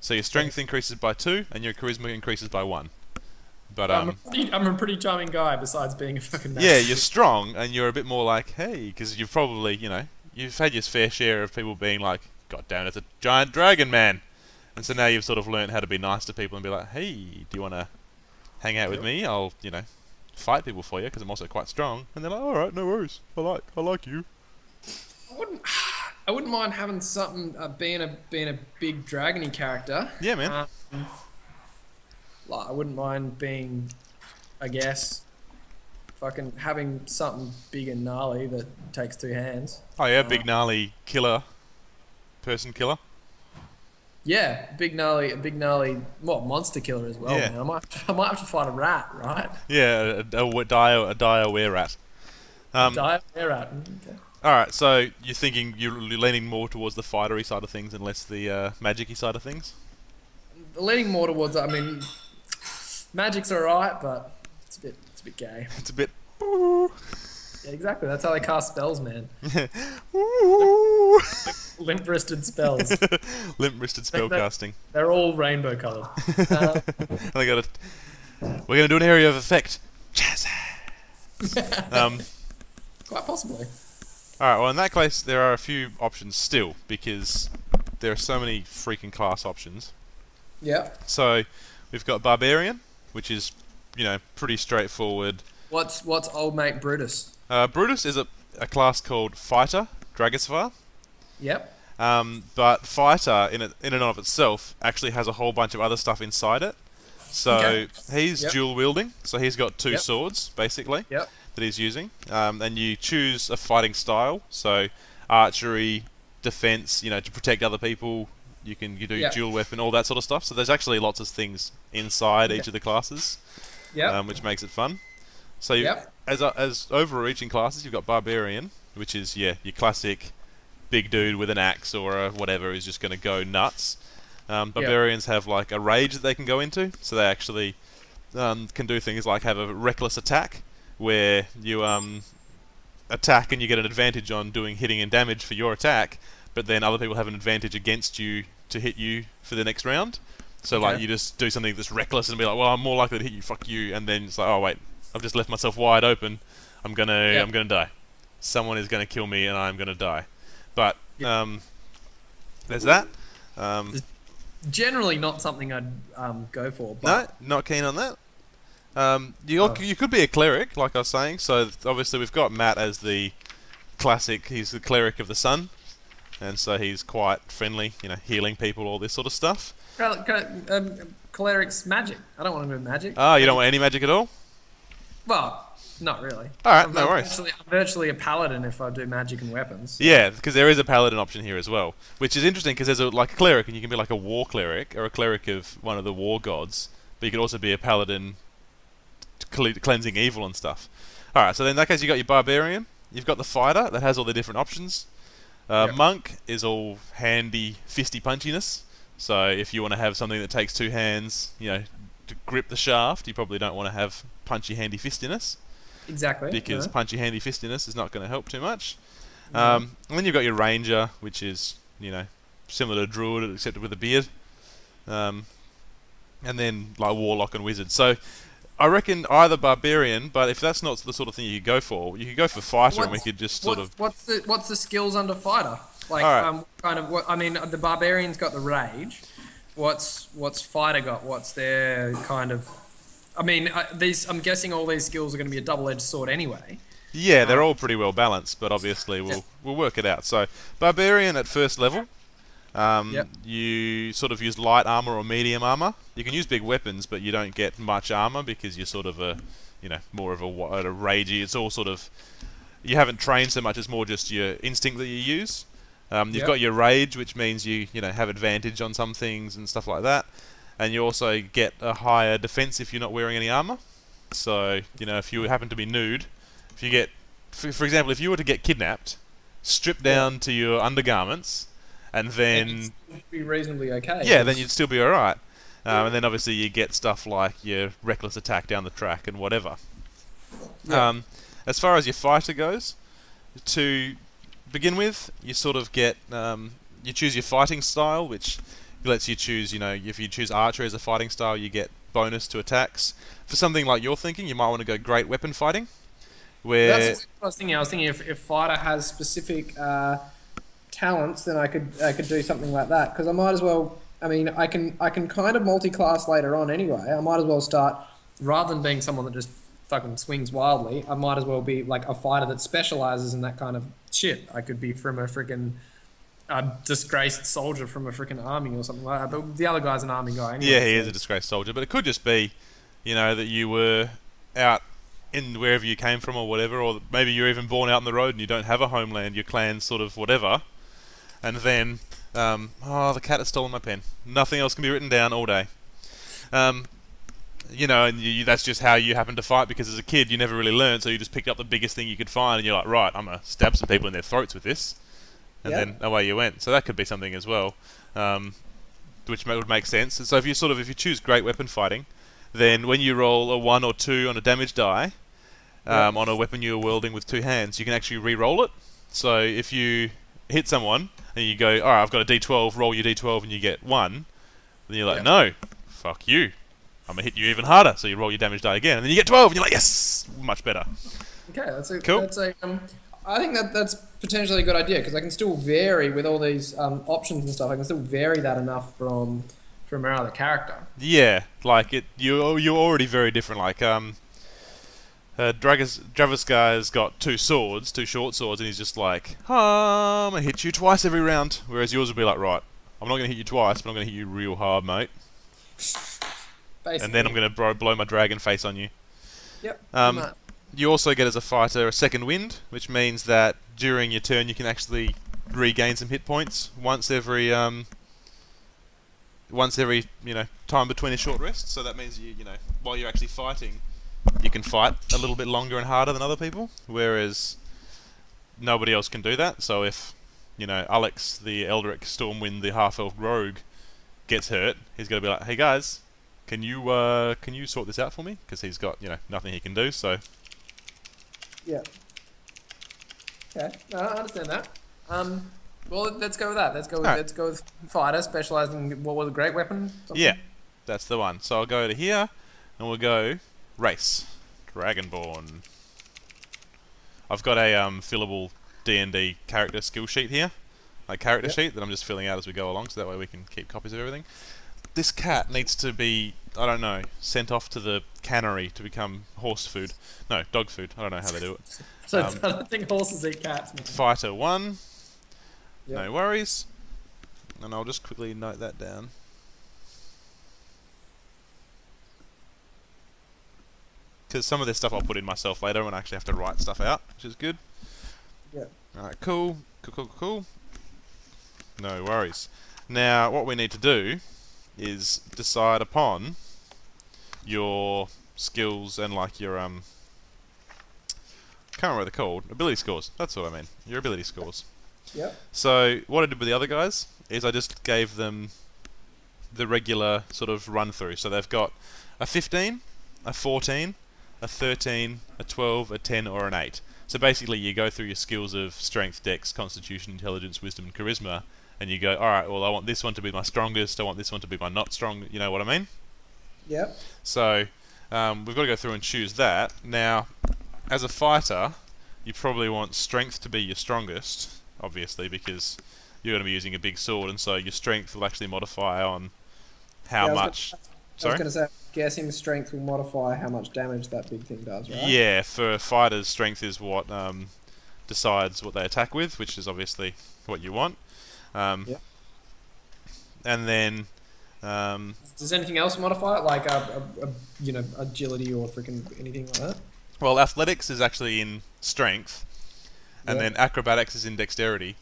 So your strength increases by 2, and your charisma increases by 1. But I'm a pretty charming guy. Besides being a fucking yeah, you're strong, and you're a bit more like, hey, because you've probably, you've had your fair share of people being like, God damn, it's a giant dragon man. And so now you've sort of learned how to be nice to people and be like, hey, do you want to hang out with me? I'll, fight people for you because I'm also quite strong. And they're like, all right, no worries. I like you. I wouldn't mind having something being a big dragony character. Yeah, man. Like, I wouldn't mind being, I guess, fucking having something big and gnarly that takes 2 hands. Oh yeah, big gnarly killer, person killer. Yeah, big gnarly, monster killer as well. Yeah. Man. I might have to fight a rat, right? Yeah, a dire were rat. Die a rat. Okay. All right, so you're thinking you're leaning more towards the fightery side of things and less the magic-y side of things. Leaning more towards, I mean, magic's alright, but it's a bit gay. It's a bit. Yeah, exactly. That's how they cast spells, man. Limp-wristed spells. Limp-wristed spellcasting. They're all rainbow coloured. They got we're gonna do an area of effect. Jazz. Quite possibly. All right. Well, in that case, there are a few options still because there are so many freaking class options. Yeah. So we've got barbarian, which is pretty straightforward. What's old mate Brutus? Brutus is a class called Fighter, Dragosphere. Yep. But Fighter, in and of itself, actually has a whole bunch of other stuff inside it. So he's dual wielding. So he's got two swords, basically, that he's using. And you choose a fighting style. So archery, defense, to protect other people. You do dual weapon, all that sort of stuff. So there's actually lots of things inside each of the classes, which makes it fun. So as overreaching classes, you've got Barbarian, which is your classic big dude with an axe or a whatever who's just going to go nuts. Barbarians have like a rage that they can go into, so they actually can do things like have a reckless attack, where you attack and you get an advantage on hitting and damage for your attack, but then other people have an advantage against you to hit you for the next round. So like you just do something that's reckless and be like, well, I'm more likely to hit you, fuck you, and then it's like, oh wait, I've just left myself wide open. I'm gonna die. Someone is gonna kill me and I'm gonna die. But there's that. Generally not something I'd go for. But no, not keen on that. You could be a cleric, like I was saying. So obviously we've got Matt as the classic. He's the cleric of the sun, and so he's quite friendly. Healing people, all this sort of stuff. Cleric's magic. I don't want to do magic. Ah, you don't want any magic at all? Well, not really. All right, no worries. I'm virtually a paladin if I do magic and weapons. Yeah, because there is a paladin option here as well, which is interesting because there's a cleric, and you can be like a war cleric or a cleric of one of the war gods, but you could also be a paladin cleansing evil and stuff. All right, so then in that case you got your barbarian, you've got the fighter that has all the different options. Monk is all handy, fisty punchiness. So if you want to have something that takes two hands, to grip the shaft, you probably don't want to have punchy handy fistiness. Exactly. Because punchy handy fistiness is not going to help too much. And then you've got your ranger, which is similar to druid except with a beard. And then like warlock and wizard. So I reckon either barbarian, but if that's not the sort of thing you could go for, you could go for fighter, and we could just sort of. What's the skills under fighter? Like the barbarian's got the rage. What's fighter got? What's their kind of? I'm guessing all these skills are going to be a double-edged sword anyway. Yeah, they're all pretty well balanced, but obviously we'll work it out. So barbarian at first level. You sort of use light armor or medium armor. You can use big weapons, but you don't get much armor because you're sort of more of a ragey. It's all sort of, you haven't trained so much. It's more just your instinct that you use. You've got your rage, which means you have advantage on some things and stuff like that. And you also get a higher defense if you're not wearing any armor. So if you happen to be nude, if you get, for example, if you were to get kidnapped, stripped down to your undergarments. And then you'd be reasonably okay. Yeah, then you'd still be alright. And then obviously you get stuff like your reckless attack down the track and whatever. As far as your fighter goes, to begin with, you sort of get you choose your fighting style, which lets you choose. If you choose archery as a fighting style, you get bonus to attacks. For something like you're thinking, you might want to go great weapon fighting. That's what I was thinking. I was thinking if fighter has specific talents, then I could do something like that, because I might as well. I can kind of multi-class later on anyway. I might as well start, rather than being someone that just fucking swings wildly, I might as well be like a fighter that specializes in that kind of shit. I could be from a freaking disgraced soldier from a freaking army or something like that. But the other guy's an army guy anyway. Yeah, he is a disgraced soldier, but it could just be, that you were out in wherever you came from or whatever, or maybe you're even born out in the road and you don't have a homeland. Your clan's sort of whatever. And then, the cat has stolen my pen. Nothing else can be written down all day. And that's just how you happen to fight, because as a kid you never really learned, so you just picked up the biggest thing you could find, and you're like, right, I'm going to stab some people in their throats with this. And then away you went. So that could be something as well, which would make sense. And so if you choose great weapon fighting, then when you roll a 1 or 2 on a damage die, on a weapon you're wielding with 2 hands, you can actually re-roll it. So if you hit someone and you go, alright, I've got a d12, roll your d12 and you get 1, then you're like, no, fuck you, I'm gonna hit you even harder. So you roll your damage die again and then you get 12 and you're like, yes, much better. Okay, cool. I think that's potentially a good idea, because I can still vary with all these options and stuff. I can still vary that enough from from our other character. Yeah, like you're already very different. Like Draviscar's got two short swords, and he's just like, I'm gonna hit you twice every round. Whereas yours would be like, right, I'm not gonna hit you twice, but I'm gonna hit you real hard, mate. Basically. And then I'm gonna blow my dragon face on you. Yep. You also get as a fighter a second wind, which means that during your turn you can actually regain some hit points once every time between a short rest. So that means you know while you're actually fighting, you can fight a little bit longer and harder than other people, whereas nobody else can do that. So if Alex the Eldrick Stormwind the half-elf rogue gets hurt, he's gonna be like, hey guys, can you sort this out for me? Because he's got nothing he can do. So yeah. Okay, no, I understand that. Well, let's go with that. Let's go with fighter, specializing in what was a great weapon. Something? Yeah, that's the one. So I'll go to here, and we'll go race, Dragonborn. I've got a fillable D&D character skill sheet here, like character sheet that I'm just filling out as we go along, so that way we can keep copies of everything. This cat needs to be, I don't know, sent off to the cannery to become horse food. No, dog food. I don't know how they do it. So I don't think horses eat cats. Man. Fighter 1. Yep. No worries. And I'll just quickly note that down. Because some of this stuff I'll put in myself later when I actually have to write stuff out, which is good. Yeah. Alright, cool. Cool. No worries. Now, what we need to do is decide upon your skills and like your can't remember what they're called. Ability scores. That's what I mean. Your ability scores. Yep. So what I did with the other guys is I just gave them the regular sort of run through. So they've got a 15, a 14, a 13, a 12, a 10, or an 8. So basically you go through your skills of strength, dex, constitution, intelligence, wisdom, and charisma, and you go, alright, well I want this one to be my strongest, I want this one to be my not strong, you know what I mean? Yep. So we've got to go through and choose that. Now, as a fighter, you probably want strength to be your strongest, obviously, because you're going to be using a big sword, and so your strength will actually modify on how much... I was going to say, guessing strength will modify how much damage that big thing does, right? Yeah, for fighters, strength is what decides what they attack with, which is obviously what you want. Yep. And then... does anything else modify it, like agility or freaking anything like that? Well, athletics is actually in strength, and then acrobatics is in dexterity.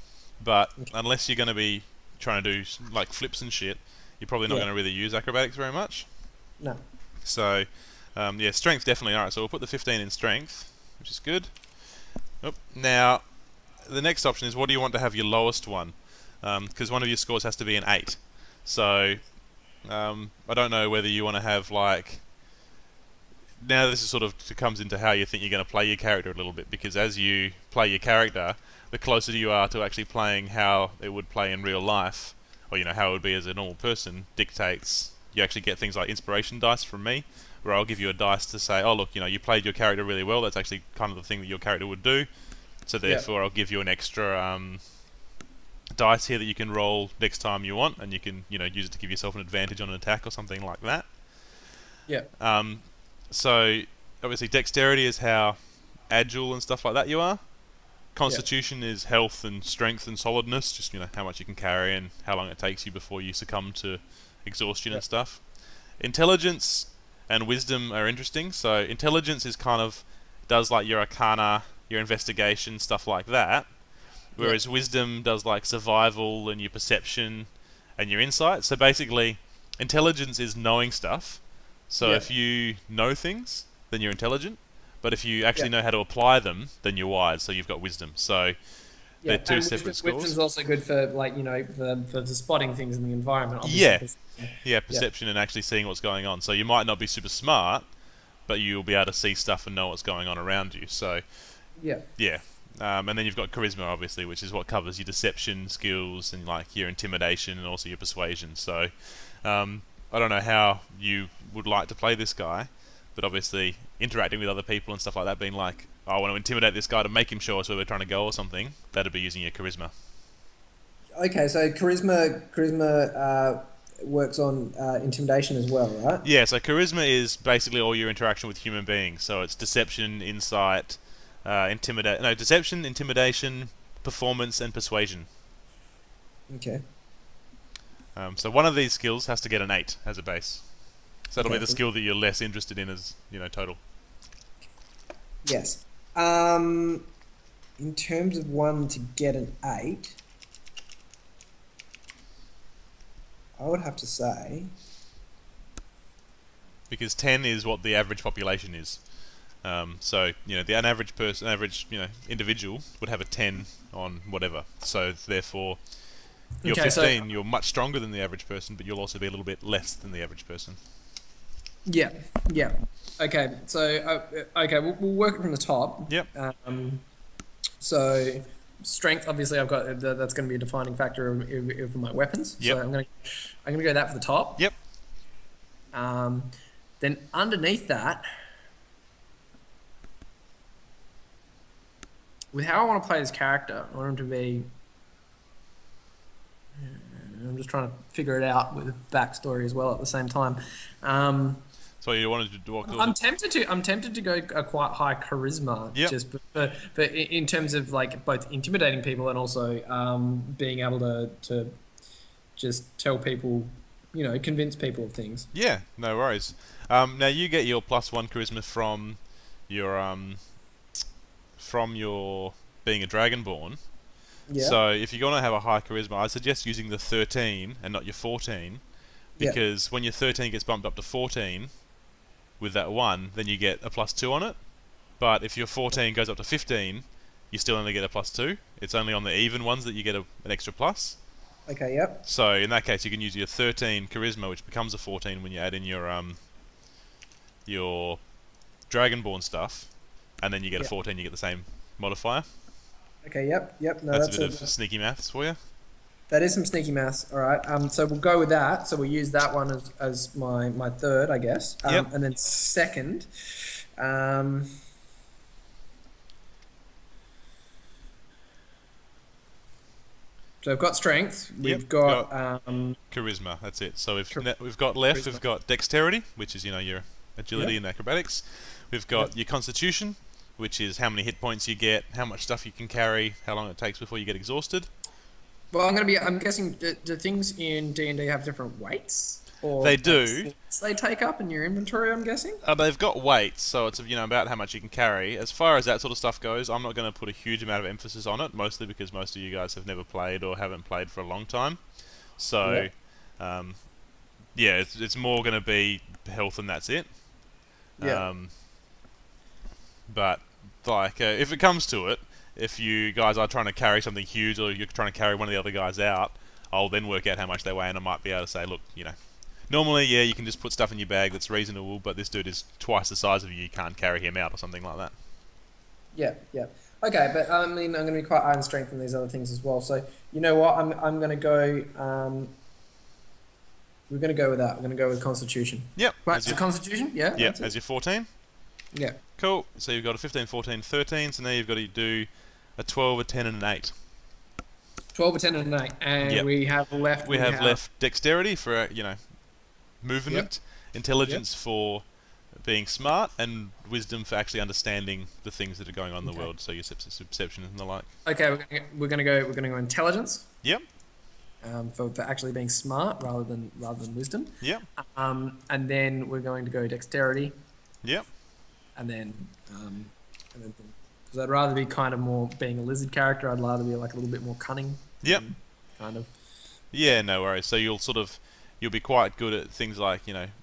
But unless you're going to be trying to do like flips and shit, you're probably not going to really use acrobatics very much. No. So, yeah, strength definitely. Alright, so we'll put the 15 in strength, which is good. Now, the next option is what do you want to have your lowest one? Because one of your scores has to be an 8. So, I don't know whether you want to have like... Now this is sort of comes into how you think you're going to play your character a little bit, because as you play your character, the closer you are to actually playing how it would play in real life, or how it would be as a normal person, dictates you actually get things like inspiration dice from me, where I'll give you a dice to say, oh look, you played your character really well, that's actually kind of the thing that your character would do, so therefore I'll give you an extra dice here that you can roll next time you want, and you can use it to give yourself an advantage on an attack or something like that. Yeah. So obviously dexterity is how agile and stuff like that you are. Constitution is health and strength and solidness, just how much you can carry and how long it takes you before you succumb to exhaustion and stuff. Intelligence and wisdom are interesting. So intelligence is kind of does like your arcana, your investigation, stuff like that. Whereas wisdom does like survival and your perception and your insight. So basically, intelligence is knowing stuff. So if you know things, then you're intelligent. But if you actually know how to apply them, then you're wise. So you've got wisdom. So they're two separate scores. Wisdom's also good for for spotting things in the environment. Obviously. Yeah, perception and actually seeing what's going on. So you might not be super smart, but you'll be able to see stuff and know what's going on around you. So yeah. And then you've got charisma, obviously, which is what covers your deception skills and like your intimidation and also your persuasion. So I don't know how you would like to play this guy, but obviously interacting with other people and stuff like that, being like, oh, I want to intimidate this guy to make him show us where we're trying to go or something, that'd be using your charisma. Okay, so charisma works on intimidation as well, right? Yeah, so charisma is basically all your interaction with human beings. So it's deception, insight, deception, intimidation, performance, and persuasion. Okay. So one of these skills has to get an 8 as a base. So that'll Okay, be the so- skill that you're less interested in as, total. Yes. In terms of one to get an 8, I would have to say, Because 10 is what the average population is. So, an average person, individual would have a 10 on whatever. So, therefore, you're Okay, so- 15, you're much stronger than the average person, but you'll also be a little bit less than the average person. Yeah, yeah. Okay, so we'll work it from the top. Yep. So strength, obviously, I've got that's going to be a defining factor of my weapons. Yep. So I'm gonna go that for the top. Yep. Then underneath that, with how I want to play this character, I want him to be. I'm just trying to figure it out with backstory as well at the same time. So you wanted to do what? I'm tempted to go a quite high charisma, Yep. just for in terms of like both intimidating people and also being able to just tell people, convince people of things. Yeah, no worries. Now you get your +1 charisma from your being a dragonborn. yeah. So if you're going to have a high charisma, I suggest using the 13 and not your 14, Yeah. because when your 13 gets bumped up to 14 with that 1, then you get a +2 on it. But if your 14 goes up to 15, you still only get a +2. It's only on the even ones that you get an extra plus. Okay, yep. So in that case, you can use your 13 charisma, which becomes a 14 when you add in your dragonborn stuff, and then you get a Yeah. 14. You get the same modifier. Okay, yep. No, That's a bit of sneaky maths for you. that is some sneaky maths. All right. So we'll go with that. So we'll use that one as my third, I guess. Yep. And then second, So I've got strength. We've Yep, got Charisma, that's it. So we've Char- we've got left. charisma. We've got dexterity, which is your agility and acrobatics. We've got your constitution, which is how many hit points you get, how much stuff you can carry, how long it takes before you get exhausted. well, I'm guessing do things in D&D have different weights? Or They do. They take up in your inventory, I'm guessing. They've got weights, so it's about how much you can carry. As far as that sort of stuff goes, I'm not going to put a huge amount of emphasis on it, mostly because most of you guys have never played or haven't played for a long time. So, it's more going to be health and that's it. Yeah. But if it comes to it, if you guys are trying to carry something huge or you're trying to carry one of the other guys out, I'll then work out how much they weigh and I might be able to say, look, normally, you can just put stuff in your bag that's reasonable, but this dude is twice the size of you. You can't carry him out or something like that. yeah. Okay, but I'm going to be quite high in strength in these other things as well. So you know what? I'm going to go. We're going to go with that. We're going to go with Constitution. Yep. Right, As so your, Constitution, yeah. yeah, that's it. as your 14. Yeah. Cool. So you've got a 15, 14, 13. So now you've got to do a 12, a 10, and an 8. 12, a 10, and an 8. And Yep. we have left. We have left dexterity for movement, intelligence for being smart, and wisdom for actually understanding the things that are going on in the Okay. world. So your perception and the like. Okay, we're gonna go intelligence. Yep. For actually being smart rather than wisdom. Yep. And then we're going to go dexterity, Yep. and then because I'd rather be kind of more being a lizard character. I'd rather be like a little bit more cunning. Yep. Kind of. Yeah, no worries. So you'll be quite good at things like,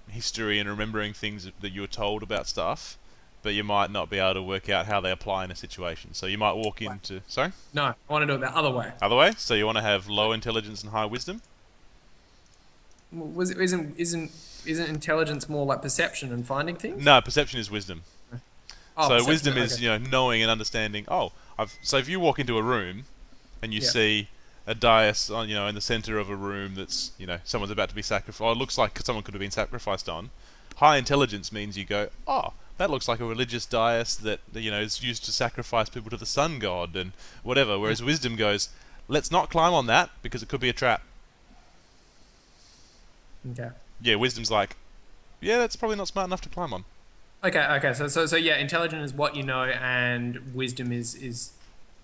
history and remembering things that you were told about stuff, but you might not be able to work out how they apply in a situation. So you might walk into... Sorry? No, I want to do it the other way. Other way? So you want to have low intelligence and high wisdom? Isn't intelligence more like perception and finding things? No, perception is wisdom. Oh, So perception, wisdom is, okay. knowing and understanding, so if you walk into a room and you Yeah. see a dais on, in the center of a room that's, someone's about to be sacrificed, or it looks like someone could have been sacrificed on. High intelligence means you go, oh, that looks like a religious dais that, is used to sacrifice people to the sun god and whatever. Whereas wisdom goes, let's not climb on that because it could be a trap. Okay. Yeah, wisdom's like, yeah, that's probably not smart enough to climb on. Okay. So yeah, intelligent is what you know, and wisdom is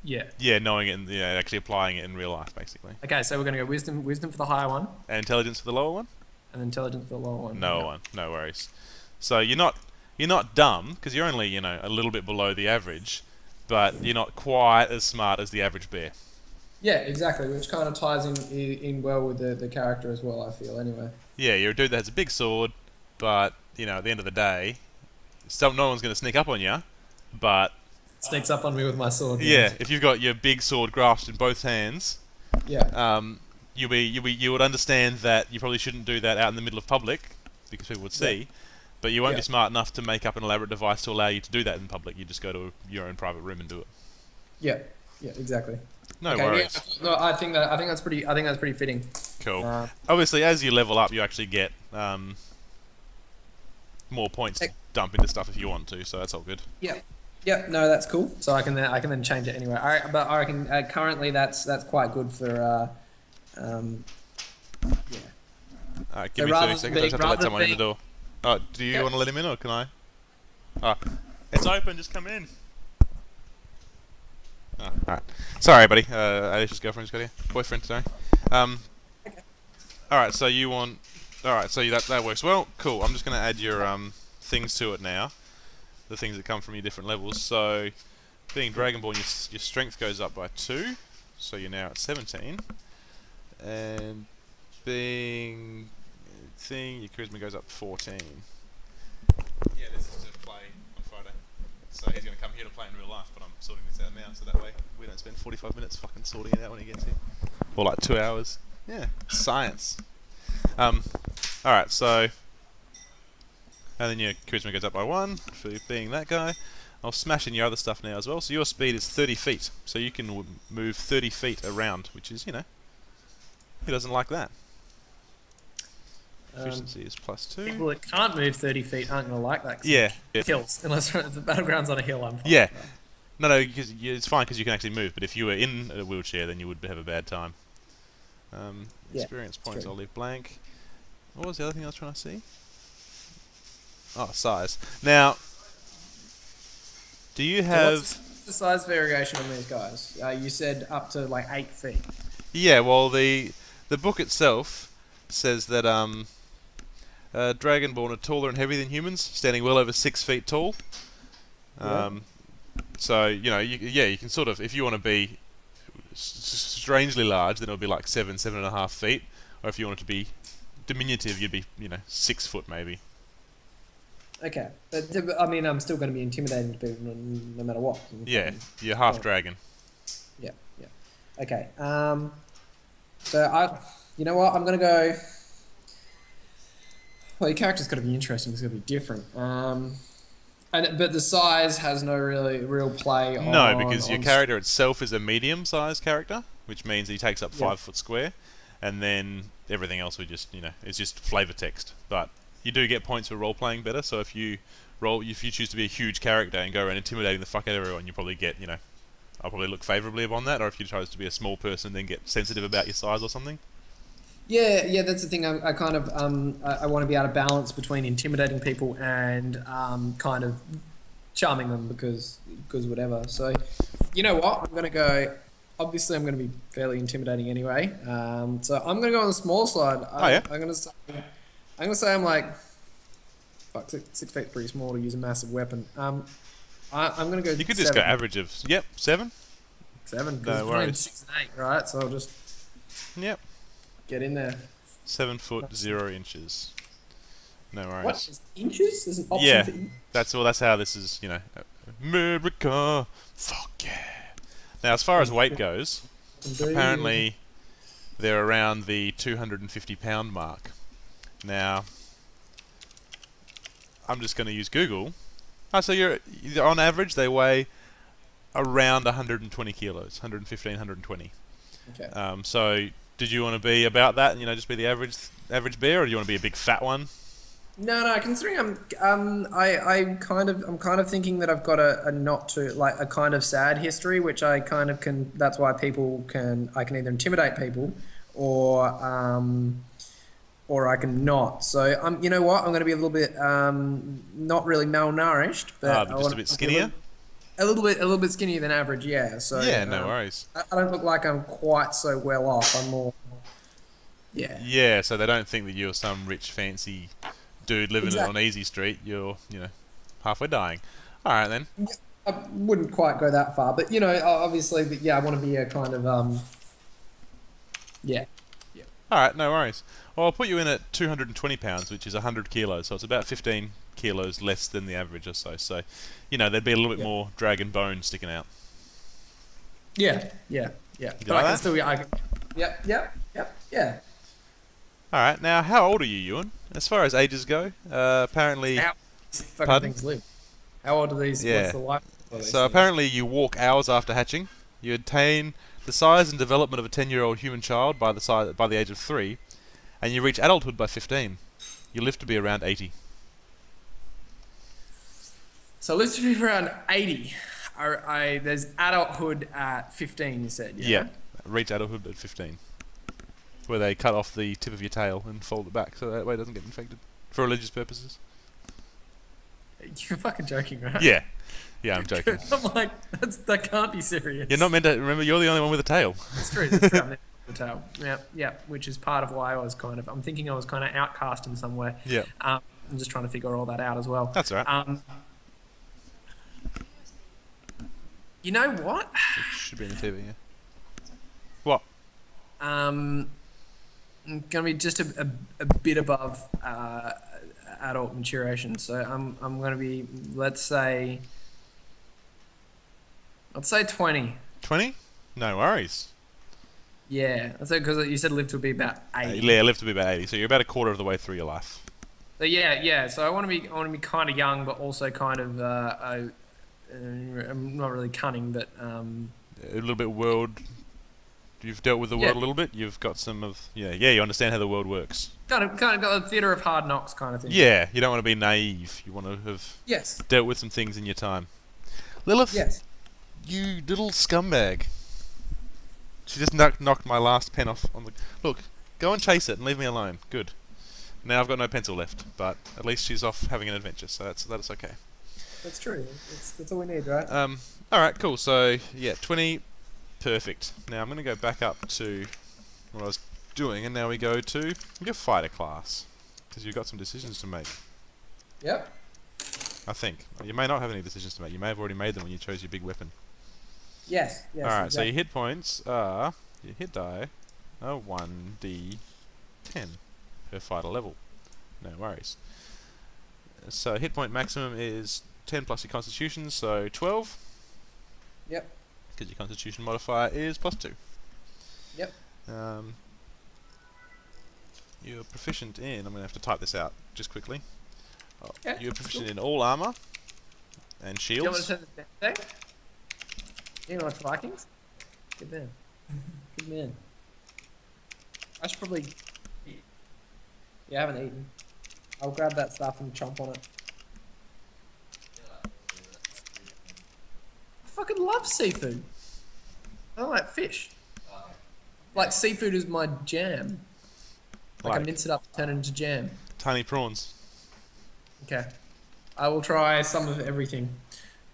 yeah. Yeah, knowing it and actually applying it in real life, basically. Okay, so we're gonna go wisdom for the higher one, And intelligence for the lower one? and intelligence for the lower one. No Yeah. one, no worries. So you're not dumb because you're only a little bit below the average, but you're not quite as smart as the average bear. Yeah, exactly. Which kind of ties in well with the character as well. I feel anyway. Yeah, you're a dude that has a big sword, but at the end of the day, no one's going to sneak up on you. But Sneaks up on me with my sword. yeah, if you've got your big sword grasped in both hands, Yeah. you would understand that you probably shouldn't do that out in the middle of public because people would see. But you won't be smart enough to make up an elaborate device to allow you to do that in public. You just go to your own private room and do it. Yeah. Yeah. Exactly. No Okay, worries. yeah, no, I think that's pretty fitting. Cool. Obviously, as you level up, you actually get more points to dump into stuff if you want to. So that's all good. Yeah. Yeah. No, that's cool. So I can then change it anyway. But I reckon currently that's quite good for yeah. Alright, give So me rather 30 than seconds. I being- just have to let rather than someone in the being- door. Oh, do you Yeah. want to let him in or can I? Oh, it's open. Just come in. Oh, alright. Sorry, buddy. Alicia's girlfriend just got here. Boyfriend, sorry. Alright, so you want... Alright, so that works well. Cool. I'm just going to add your things to it now. The things that come from your different levels. So, being Dragonborn, your strength goes up by 2. So you're now at 17. And being... your charisma goes up 14. Yeah, this is to play on Friday. So he's going to come here to play in real life, but I'm sorting this out now, so that way we don't spend 45 minutes fucking sorting it out when he gets here. Or like 2 hours. Yeah, science. Alright, so... And then your charisma goes up by 1 for being that guy. I'll smash in your other stuff now as well. So your speed is 30 feet. So you can move 30 feet around, which is, who doesn't like that? Efficiency is +2. People that can't move 30 feet aren't going to like that. 'Cause Yeah. Hills, unless the battleground's on a hill. I'm fine. Yeah. No, because it's fine because you can actually move. But if you were in a wheelchair, then you would have a bad time. Experience points true. I'll leave blank. What was the other thing I was trying to see? Oh, size. Now, do you So have... what's the size variation on these guys? You said up to like 8 feet. Yeah, well, the book itself says that Dragonborn are taller and heavier than humans, standing well over 6 feet tall. Yeah. So you can sort of, if you want to be strangely large, then it'll be like 7.5 feet. Or if you want it to be diminutive, you'd be 6 foot maybe. Okay, but I mean, I'm still going to be intimidating to people no matter what. Yeah, you're half dragon. Yeah. Okay. So you know what? I'm going to go. Well, your character's got to be interesting. It's going to be different. But the size has no real play on. No, because your character itself is a medium-sized character, which means he takes up 5 foot square, and then everything else would just, is just flavor text. But you do get points for role-playing better. So if you choose to be a huge character and go around intimidating the fuck out of everyone, you probably get, I'll probably look favorably upon that. Or if you chose to be a small person, then get sensitive about your size or something. Yeah, that's the thing. I kind of I want to be able to balance between intimidating people and kind of charming them because whatever. So, you know what? I'm gonna go. Obviously, I'm gonna be fairly intimidating anyway. So I'm gonna go on the small side. I'm gonna say I'm like, fuck, 6 feet pretty small to use a massive weapon. I'm gonna go. You could just go average of 7. 7. No worries. 6 and 8, right? So I'll just Yep. get in there. 7 foot 0 inches. No worries. What? There's inches? There's an option Yeah. for inches? That's how this is, America. Fuck yeah. Now, as far as weight goes, apparently they're around the 250 pound mark. Now, I'm just going to use Google. So you're on average they weigh around 120 kilos, 115, 120. Okay. So did you want to be about that? Just be the average bear, or do you want to be a big fat one? No. Considering I'm kind of thinking that I've got a not too like a kind of sad history, which I kind of can. That's why I can either intimidate people, or or I can not. So you know what? I'm going to be a little bit not really malnourished, but But just a bit skinnier. A little bit skinnier than average. Yeah. So Yeah, no worries. I don't look like I'm quite so well off. I'm more. Yeah. Yeah, so they don't think that you're some rich, fancy dude living Exactly. on Easy Street. You're, halfway dying. All right then. I wouldn't quite go that far, but obviously, but yeah, I want to be a kind of yeah. All right, no worries. Well, I'll put you in at 220 pounds, which is 100 kilos. So it's about 15 kilos less than the average or so. So, there'd be a little bit Yeah. more dragon bone sticking out. Yeah. But like I can that? still, yeah. All right, now how old are you, Ewan? As far as ages go, apparently. How fucking Pardon? things live? How old are these? Yeah. What's the life? of these So things? apparently you walk hours after hatching. You attain the size and development of a 10-year-old human child by the age of 3, and you reach adulthood by 15. You live to be around 80. So let's be around 80. There's adulthood at 15. You said, yeah. Reach adulthood at 15. Where they cut off the tip of your tail and fold it back so that way it doesn't get infected. For religious purposes. You're fucking joking, right? Yeah. Yeah, I'm joking. I'm like, that can't be serious. You're not meant to... Remember, you're the only one with a tail. That's true. That's true. I'm the tail. Yeah. Which is part of why I'm thinking I was kind of outcast in some way. Yeah. I'm just trying to figure all that out as well. That's all right. You know what? It should be in the TV, yeah. What? I'm gonna be just a bit above adult maturation. So I'm gonna be let's say 20. 20? No worries. Yeah, that's because you said live to be about 80. Yeah, live to be about 80. So you're about a quarter of the way through your life. So yeah. So I want to be kind of young, but also kind of I'm not really cunning, but A little bit world... You've dealt with the world a little bit. You've got some of... Yeah, you understand how the world works. kind of got a theater of hard knocks kind of thing. Yeah, you don't want to be naive. You want to have Yes. dealt with some things in your time. Lilith, Yes. you little scumbag. She just knocked my last pen off on the... Look, go and chase it and leave me alone. Good. Now I've got no pencil left, but at least she's off having an adventure, so that's okay. That's true. That's all we need, right? Alright, cool. So, yeah, 20... Perfect. Now I'm going to go back up to what I was doing, and now we go to your fighter class. Because you've got some decisions to make. Yep. I think. You may not have any decisions to make. You may have already made them when you chose your big weapon. Yes. Alright, so exactly. your hit points are... Your hit die are 1d10 per fighter level. No worries. So hit point maximum is 10 plus your constitution, so 12. Yep. Because your constitution modifier is +2. Yep. You're proficient in... I'm going to have to type this out just quickly. Yeah, You're that's proficient cool. in all armor and Do you want shields. to turn this down? You know what's Vikings? Good man. Good man. I should probably. Yeah, I haven't eaten. I'll grab that stuff and chomp on it. I fucking love seafood. I like fish. Like seafood is my jam. Like I Like mince it up, turn it into jam. tiny prawns. Okay. I will try some of everything.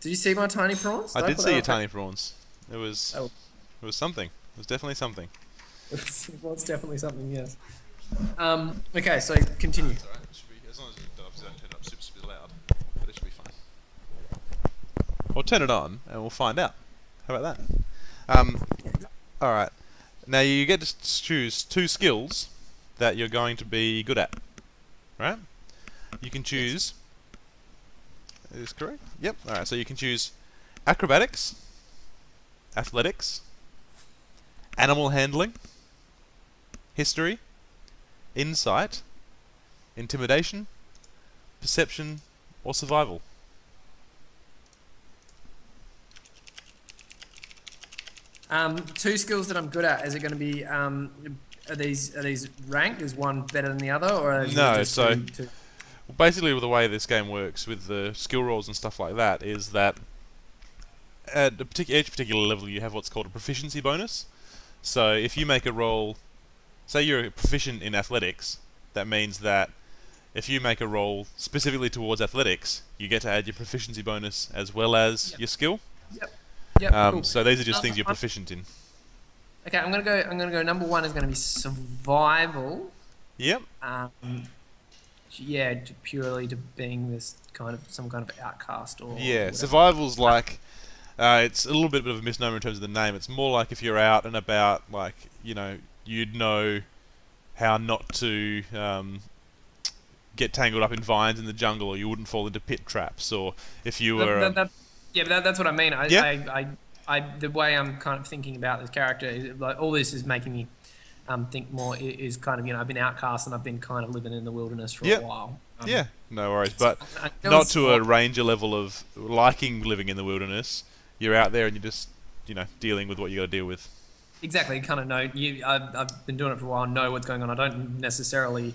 Did you see my tiny prawns? I did put see that your on tiny prawns. It was... Oh. It was something. It was definitely something. Well, it's definitely something, yes. Okay, so continue. It's alright. As long as it don't turn up super loud. But it should be fine. Or turn it on and we'll find out. How about that? Alright. Now you get to choose 2 skills that you're going to be good at. Right? You can choose... Is this correct? Yep. Alright, so you can choose acrobatics, athletics, animal handling, history, insight, intimidation, perception, or survival. Two skills that I'm good at. Is it going to be? Are these ranked? Is one better than the other, or is No, it just so- two? Well, basically, the way this game works with the skill rolls and stuff like that is that at each particular level you have what's called a proficiency bonus. So if you make a roll, say you're proficient in athletics, that means that if you make a roll specifically towards athletics, you get to add your proficiency bonus as well as your skill. Yep. Yep. Cool. So these are just things you're proficient in. Okay, I'm gonna go. Number one is gonna be survival. Yep. Yeah, purely to being this kind of some kind of outcast or Yeah, whatever. survival's like it's a little bit of a misnomer in terms of the name. It's more like if you're out and about, like, you know, you'd know how not to get tangled up in vines in the jungle, or you wouldn't fall into pit traps, or if you were That's what I mean. Yeah. The way I'm kind of thinking about this character is like all this is making me think more is kind of, you know, I've been outcast and I've been kind of living in the wilderness for Yep. a while. yeah, no worries, but I not to a ranger level of liking living in the wilderness. You're out there and you're just, you know, dealing with what you got to deal with. Exactly, you kind of know. I've been doing it for a while. Know what's going on. I don't necessarily.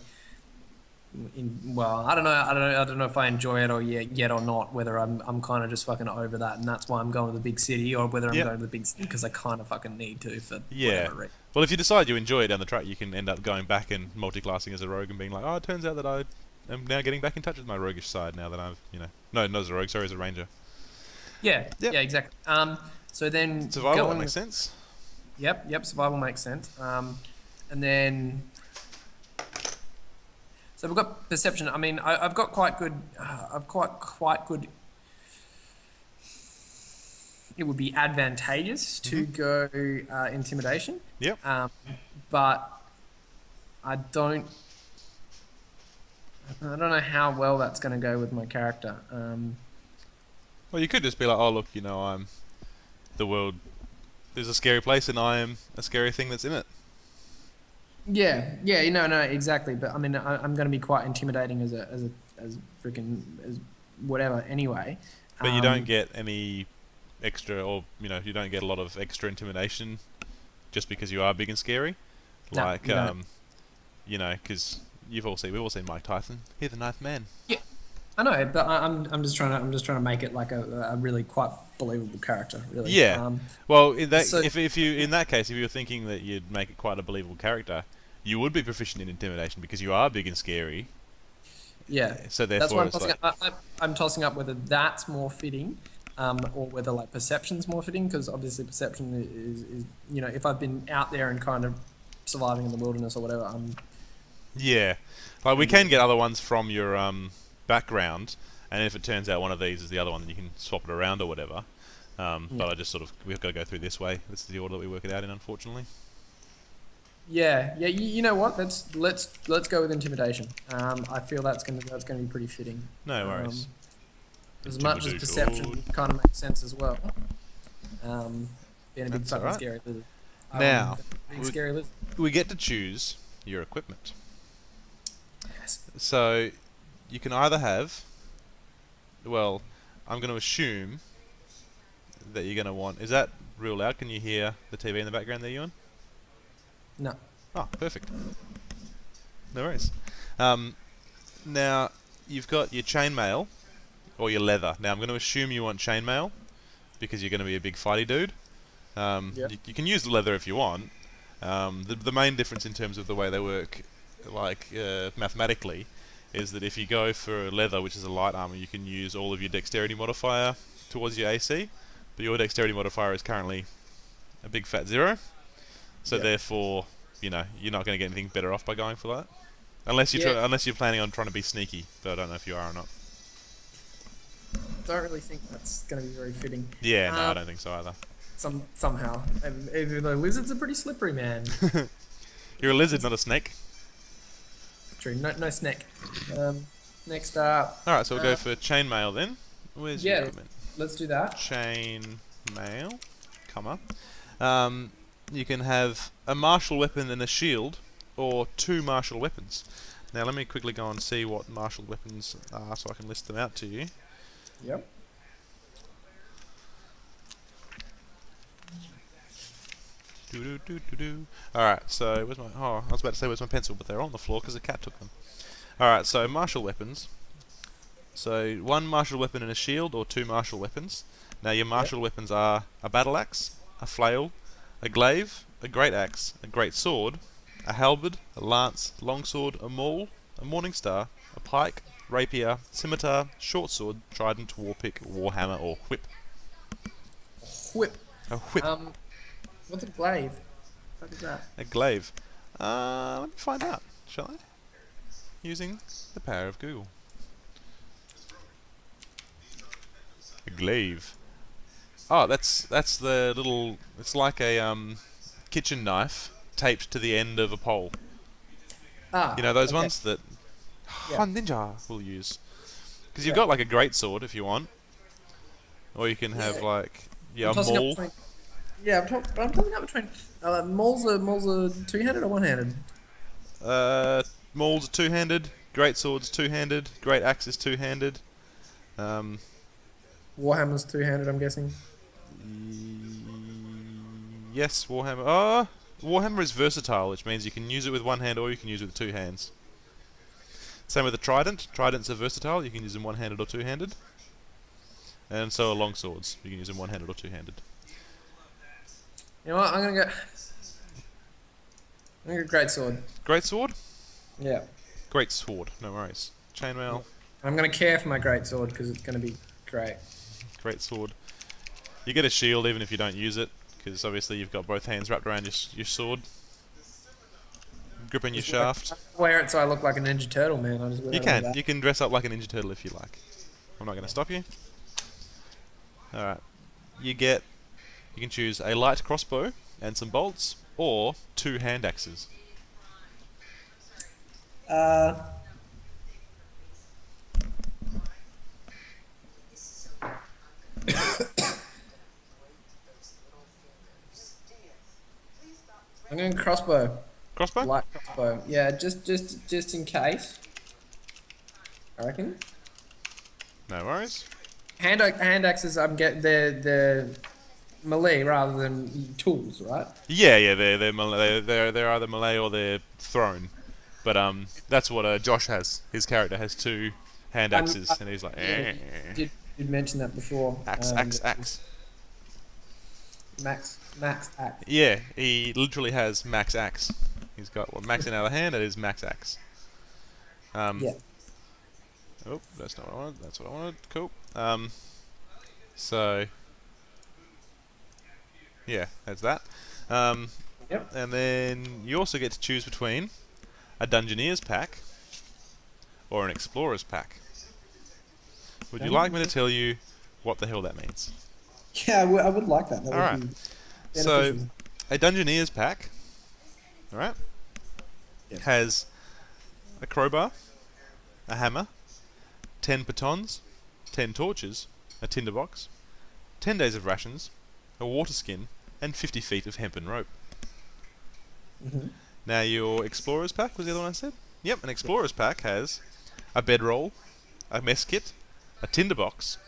I don't know if I enjoy it or yet or not. Whether I'm kind of just fucking over that, and that's why I'm going to the big city, or whether I'm Yep. going to the big city because I kind of fucking need to for Yeah. whatever reason. Well, if you decide you enjoy it down the track, you can end up going back and multi-classing as a rogue and being like, oh, it turns out that I am now getting back in touch with my roguish side now that I've, you know, no, not as a rogue, sorry, as a ranger. Yeah, Yep. yeah, exactly. So then Survival, that going- makes sense. Yep, survival makes sense. And then, so we've got perception. I mean, I've got quite good. I've quite good. It would be advantageous to go intimidation. Yep. But I don't know how well that's going to go with my character. Well, you could just be like, oh, look, you know, I'm the world. There's a scary place, and I am a scary thing that's in it. Yeah, no, exactly. But I mean, I'm going to be quite intimidating as freaking as whatever anyway. But you don't get any extra, or you know, you don't get a lot of extra intimidation just because you are big and scary. No, Like, you don't. you know, because we've all seen Mike Tyson. He's the ninth man. I know, but I'm just trying to make it like a really quite believable character. Really. Yeah. Well, in that, so- if you in that case, if you were thinking that you'd make it quite a believable character, you would be proficient in intimidation because you are big and scary. Yeah. So That's therefore, why it's like, I'm tossing up whether that's more fitting, or whether like perception's more fitting, because obviously perception is, you know, if I've been out there and kind of surviving in the wilderness or whatever, yeah, like we can get other ones from your background, and if it turns out one of these is the other one, then you can swap it around or whatever. But I just sort of, we've got to go through this way. This is the order that we work it out in, unfortunately. yeah. You know what? Let's go with intimidation. I feel that's gonna be pretty fitting. No worries. As much as Intimidation. perception kind of makes sense as well. Being a big That's fucking alright. scary lizard. Now, Big we- scary lizard. We get to choose your equipment. Yes. So you can either have, well, I'm going to assume that you're going to want, is that real loud? Can you hear the TV in the background there, Ewan? No. Oh, perfect. No worries. Now, you've got your chainmail or your leather. Now, I'm going to assume you want chainmail because you're going to be a big fighty dude. Yeah. You can use the leather if you want. The main difference in terms of the way they work, like mathematically, is that if you go for leather, which is a light armor, you can use all of your dexterity modifier towards your AC, but your dexterity modifier is currently a big fat 0. So Yep. therefore, you know, you're not going to get anything better off by going for that, unless you're planning on trying to be sneaky. But I don't know if you are or not. Don't really think that's going to be very fitting. Yeah, no, I don't think so either. Somehow, and the lizards are pretty slippery, man. You're a lizard, not a snake. True. No snack. Next up, All right, so we'll go for chainmail then. Where's your yeah. equipment? let's do that. Chainmail, comma. You can have a martial weapon and a shield, or 2 martial weapons. Now let me quickly go and see what martial weapons are, so I can list them out to you. Yep. Alright, so where's my... Oh, I was about to say where's my pencil, but they're on the floor because the cat took them. Alright, so martial weapons. So 1 martial weapon and a shield, or 2 martial weapons. Now your martial weapons are a battle axe, a flail, a glaive, a great axe, a great sword, a halberd, a lance, longsword, a maul, a morning star, a pike, rapier, scimitar, short sword, trident, warpick, warhammer, or whip. Whip. A whip. What's a glaive? What is that? A glaive. Let me find out, shall I? Using the power of Google. A glaive. Oh, that's the little. It's like a kitchen knife taped to the end of a pole. Ah. You know those okay. ones that Yeah. Han Ninja will use. Because you've got like a great sword if you want, or you can have like I'm a tossing up maul. between- Yeah, I'm tossing up between. Mauls are two-handed or one-handed? Maul's two-handed. Great sword's two-handed. Great axe is two-handed. Warhammer's two-handed, I'm guessing. Yes, Warhammer. Oh, Warhammer is versatile, which means you can use it with one hand or you can use it with two hands. Same with the trident. Tridents are versatile. You can use them one-handed or two-handed. And so are long swords. You can use them one-handed or two-handed. You know what? I'm gonna go great sword. Great sword. Yeah. Great sword. No worries. Chainmail. I'm gonna care for my great sword because it's gonna be great. Great sword. You get a shield even if you don't use it, because obviously you've got both hands wrapped around your sword, gripping your shaft. Wear it so I look like a Ninja Turtle, man. I just wear You it like can. that. You can dress up like a Ninja Turtle if you like. I'm not going to stop you. Alright. You can choose a light crossbow and some bolts, or 2 hand axes. I'm going crossbow. Crossbow? Light crossbow. Yeah, just in case. I reckon. No worries. Hand axes. They're melee rather than tools, right? Yeah, they're either melee or they're thrown. But that's what Josh has. His character has 2 hand axes, and he's like, Did mention that before? axe. Max axe. Yeah, he literally has max axe. He's got max in the other hand, that is max axe. Yeah. Oh, that's not what I wanted. That's what I wanted. Cool. So yeah, that's that. Yep. And then you also get to choose between a Dungeoneer's pack or an Explorer's pack. Would you like me to tell you what the hell that means? Yeah, I would like that. That would Alright. be So, beneficial. a Dungeoneer's pack, alright, Yes. has a crowbar, a hammer, 10 batons, 10 torches, a tinderbox, 10 days of rations, a water skin, and 50 feet of hempen rope. Mhm. Now your Explorer's pack was the other one I said? Yep, an Explorer's pack has a bedroll, a mess kit, a tinderbox,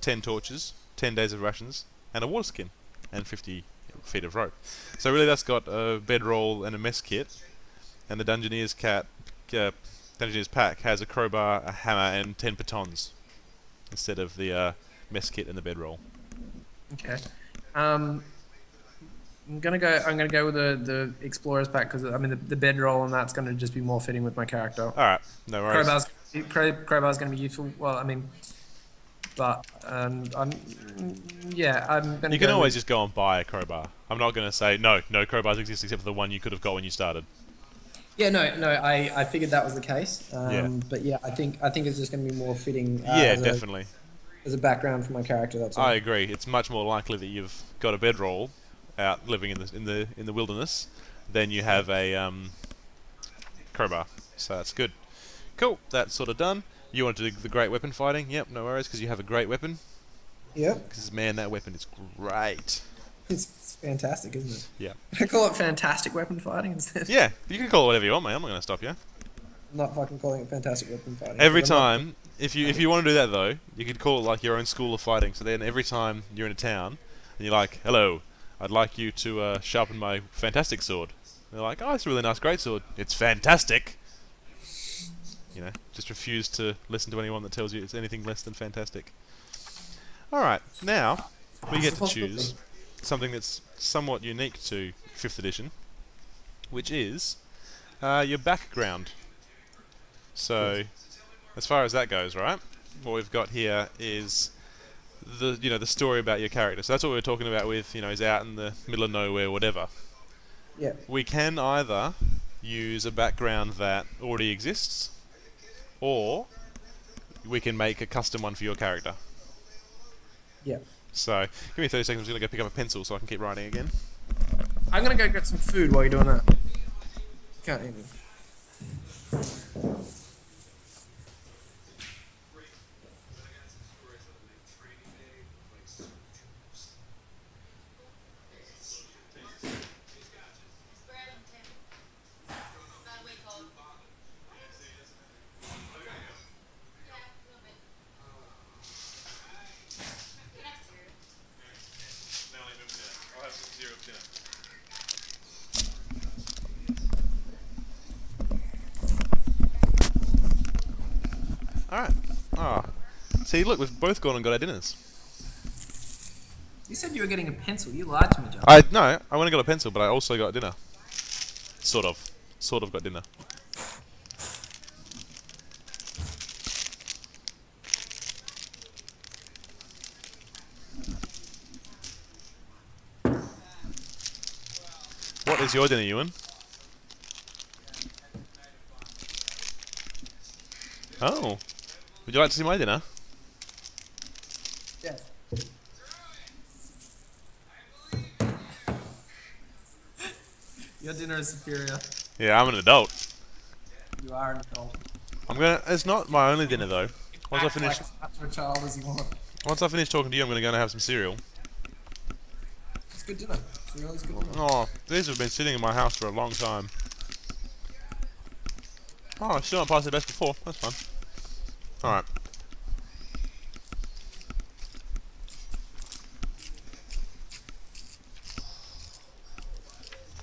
10 torches, 10 days of rations, and a water skin, and 50 feet of rope. So really that's got a bedroll and a mess kit, and the Dungeoneer's pack has a crowbar, a hammer, and 10 batons, instead of the mess kit and the bedroll. Okay. I'm gonna go with the Explorer's pack because I mean the bedroll and that's gonna just be more fitting with my character. Alright, no worries. Crowbar's gonna be useful. Well, I mean, but I'm gonna. You can always just go and buy a crowbar. I'm not going to say, no crowbars exist except for the one you could have got when you started. Yeah, no. I figured that was the case. Yeah. But yeah, I think it's just gonna be more fitting. Yeah, definitely. As a background for my character, that's all. I agree. It's much more likely that you've got a bedroll out living in the wilderness than you have a crowbar. So that's good. Cool. That's sort of done. You want to do the great weapon fighting? Yep, no worries, because you have a great weapon. Yep. Because man, that weapon is great. It's fantastic, isn't it? Yeah. I call it fantastic weapon fighting instead. Yeah, you can call it whatever you want, mate. I'm not going to stop you. I'm not fucking calling it fantastic weapon fighting. Every because I'm not- time, if you want to do that though, you could call it like your own school of fighting. So then every time you're in a town and you're like, "Hello, I'd like you to sharpen my fantastic sword." And they're like, "Oh, it's a really nice great sword. It's fantastic." You know, just refuse to listen to anyone that tells you it's anything less than fantastic. All right, now we get to choose something that's somewhat unique to 5th edition, which is Your background. So, as far as that goes, right? What we've got here is the story about your character. So that's what we were talking about with he's out in the middle of nowhere, whatever. Yeah. We can either use a background that already exists, or we can make a custom one for your character. Yeah. So, give me 30 seconds. I'm just gonna go pick up a pencil so I can keep writing again. I'm gonna go get some food while you're doing that. Can't eat me. Alright. Ah. See, look, we've both gone and got our dinners. You said you were getting a pencil. You lied to me, John. No, I went and got a pencil, but I also got dinner. Sort of. Sort of got dinner. What is your dinner, Ewan? Oh. Would you like to see my dinner? Yes. Your dinner is superior. Yeah, I'm an adult. You are an adult. It's not my only dinner though. Once I Act finish, like as much of a child as you want. once I finish talking to you, I'm gonna go and have some cereal. It's good dinner. It's really good dinner. Oh, these have been sitting in my house for a long time. Oh, I still haven't passed the best before. That's fun. Alright.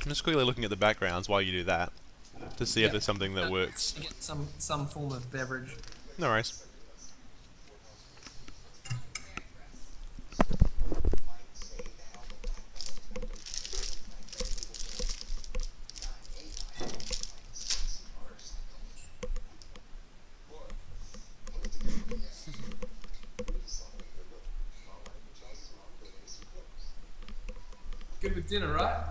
I'm just quickly looking at the backgrounds while you do that, to see if there's something that works. Get some form of beverage. No worries. Good with dinner, right?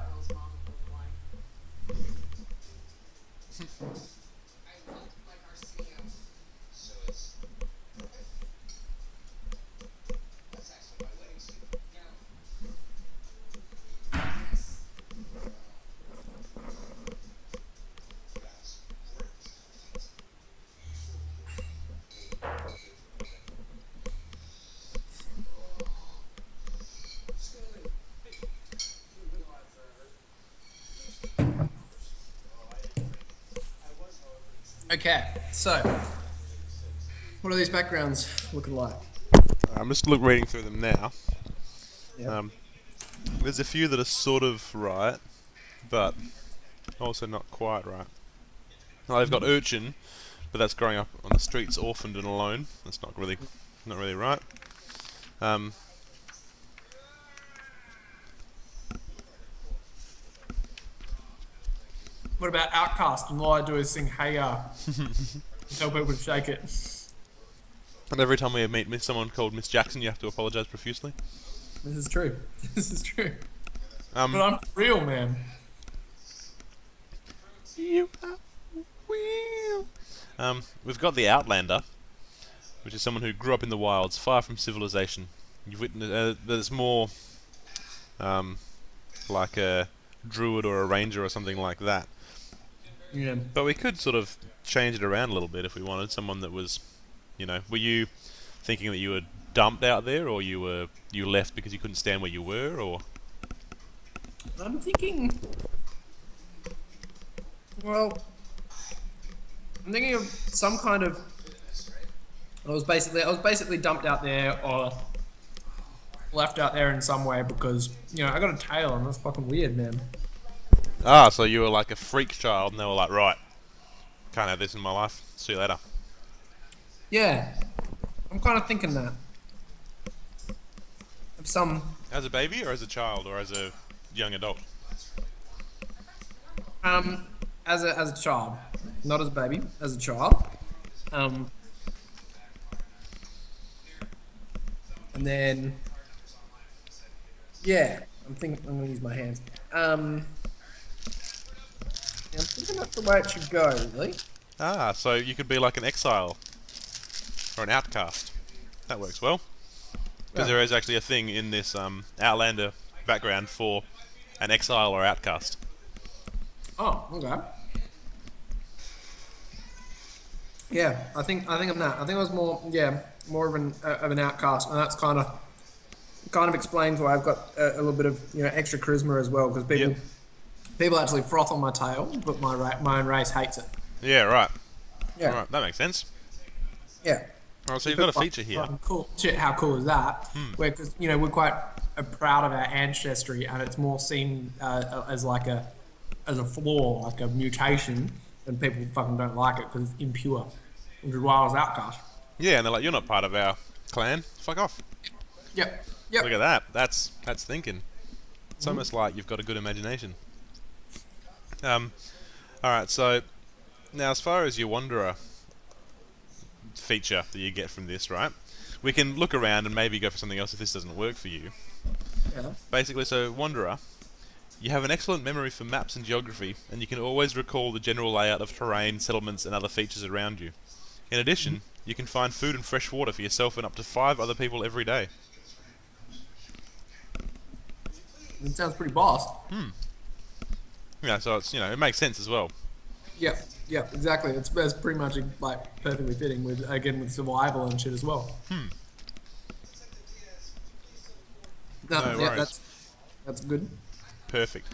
Okay, so what are these backgrounds looking like? I'm just reading through them now. Yeah. There's a few that are sort of right, but also not quite right. Now, they've got urchin, but that's growing up on the streets, orphaned and alone. That's not really right. What about Outcast? And all I do is sing "Hey Ya," and tell people to shake it. And every time we meet someone called Miss Jackson, you have to apologise profusely. This is true. This is true. Um, But I'm real, man. You are real. We've got the Outlander, which is someone who grew up in the wilds, far from civilization. You've witnessed there's more like a druid or a ranger or something like that. Yeah. But we could sort of change it around a little bit if we wanted. Someone that was, were you thinking that you were dumped out there, or you left because you couldn't stand where you were, or? I'm thinking. Well, I'm thinking of some kind of. I was basically dumped out there or left out there in some way because I got a tail and that's fucking weird, man. Ah, so you were like a freak child, and they were like, right, can't have this in my life. See you later. Yeah, I'm kind of thinking that. Of some. As a baby, or as a child, or as a young adult? as a child, not as a baby, as a child. Um, and then yeah, I'm thinking I'm gonna use my hands. Yeah, I'm thinking that's the way it should go, really. Ah, so you could be like an exile or an outcast. That works well. Because Yeah. there is actually a thing in this Outlander background for an exile or outcast. Oh, okay. Yeah, I think I'm that. I think I was more of an outcast, and that's kind of explains why I've got a little bit of extra charisma as well, because Yep. people actually froth on my tail, but my own race hates it. Yeah, right. Yeah, Right, that makes sense. yeah. Alright, so you've got a feature here. Cool. Shit, how cool is that? Where, because we're quite proud of our ancestry, and it's more seen as like as a flaw, like a mutation, and people fucking don't like it because it's impure, which is why I was outcast. Yeah, and they're like, you're not part of our clan. Fuck off. Yep. Yep. Look at that. That's thinking. It's almost like you've got a good imagination. Alright, so now as far as your Wanderer feature that you get from this, right? We can look around and maybe go for something else if this doesn't work for you. Yeah. Basically, so Wanderer, you have an excellent memory for maps and geography, and you can always recall the general layout of terrain, settlements, and other features around you. In addition, you can find food and fresh water for yourself and up to 5 other people every day. It sounds pretty boss. Yeah, so it's, it makes sense as well. Yeah, yeah, exactly. It's pretty much like perfectly fitting with survival and shit as well. No yeah, worries. that's good. Perfect.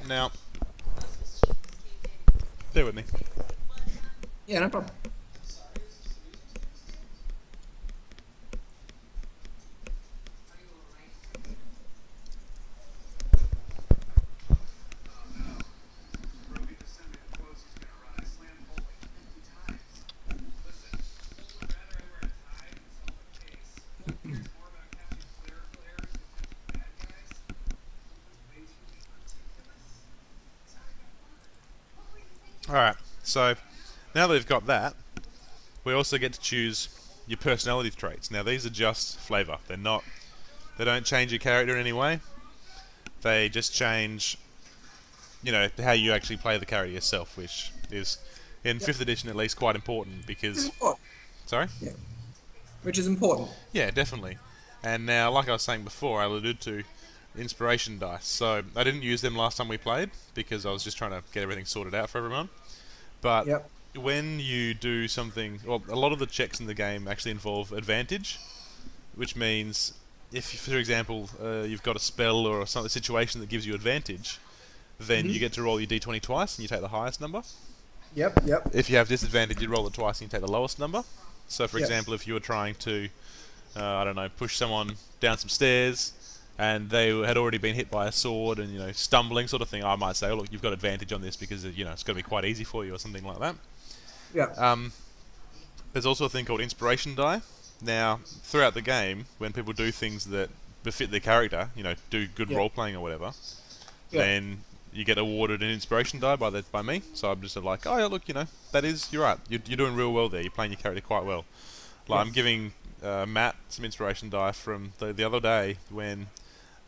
Now, bear with me. Yeah, no problem. Alright, so now that we've got that, we also get to choose your personality traits. Now these are just flavour. They don't change your character in any way. They just change, how you actually play the character yourself, which is, in 5th edition at least, quite important because... Sorry? Yeah. Which is important. Yeah, definitely. And now, like I was saying before, I alluded to inspiration dice. So I didn't use them last time we played because I was just trying to get everything sorted out for everyone. But Yep. when you do something, well, a lot of the checks in the game actually involve advantage, which means if, for example, you've got a spell or a situation that gives you advantage, then you get to roll your d20 twice and you take the highest number. Yep. Yep. If you have disadvantage, you roll it twice and you take the lowest number. So, for Yep. example, if you were trying to, I don't know, push someone down some stairs and they had already been hit by a sword and, stumbling sort of thing, I might say, oh, look, you've got advantage on this because, it's going to be quite easy for you or something like that. Yeah. There's also a thing called inspiration die. Now, throughout the game, when people do things that befit their character, do good Yeah. role-playing or whatever, Yeah. then you get awarded an inspiration die by me. So I'm just like, oh yeah, look, you're right. You're doing real well there. You're playing your character quite well. Like Yeah. I'm giving Matt some inspiration die from the other day when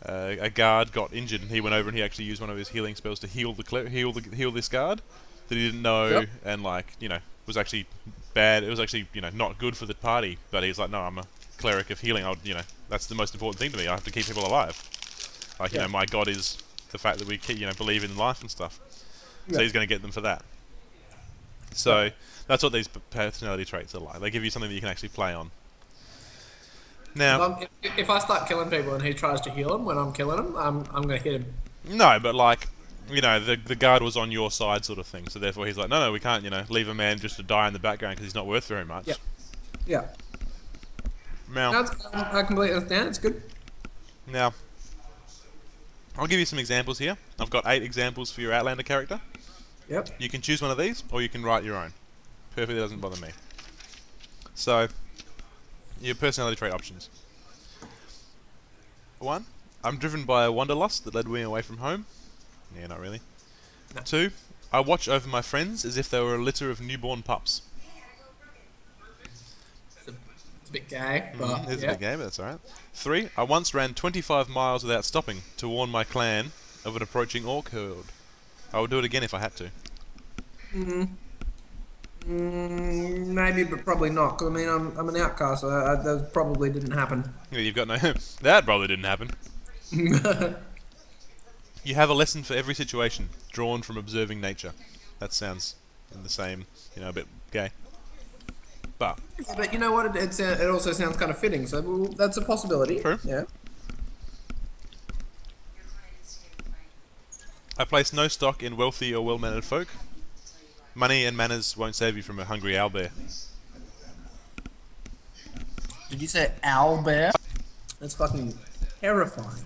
a guard got injured and he went over and he actually used one of his healing spells to heal this guard that he didn't know Yep. and was actually bad. It was actually not good for the party. But he's like, no, I'm a cleric of healing. That's the most important thing to me. I have to keep people alive. Like Yeah. my god is the fact that we keep, believe in life and stuff. So Yeah. he's going to get them for that. So that's what these personality traits are like. They give you something that you can actually play on. Now, If I start killing people and he tries to heal him when I'm killing him, I'm gonna hit him. no, but the guard was on your side sort of thing. So therefore he's like, no, we can't, leave a man just to die in the background because he's not worth very much. Yeah. Yeah. Now, I completely understand. It's good. now, I'll give you some examples here. I've got 8 examples for your Outlander character. Yep. You can choose one of these, or you can write your own. Perfectly doesn't bother me. So, your personality trait options. 1. I'm driven by a wanderlust that led me away from home. Yeah, not really. 2, I watch over my friends as if they were a litter of newborn pups. It's a bit gay, but It's a yeah. big game, but that's alright. 3, I once ran 25 miles without stopping to warn my clan of an approaching orc herd. I would do it again if I had to. Maybe, but probably not. 'Cause I mean, I'm an outcast, so that probably didn't happen. Yeah, you've got no... that probably didn't happen. You have a lesson for every situation, drawn from observing nature. That sounds in the same, a bit gay. But, But you know what? It also sounds kind of fitting. So that's a possibility. True. Yeah. I place no stock in wealthy or well-mannered folk. Money and manners won't save you from a hungry owlbear. Did you say owlbear? That's fucking terrifying.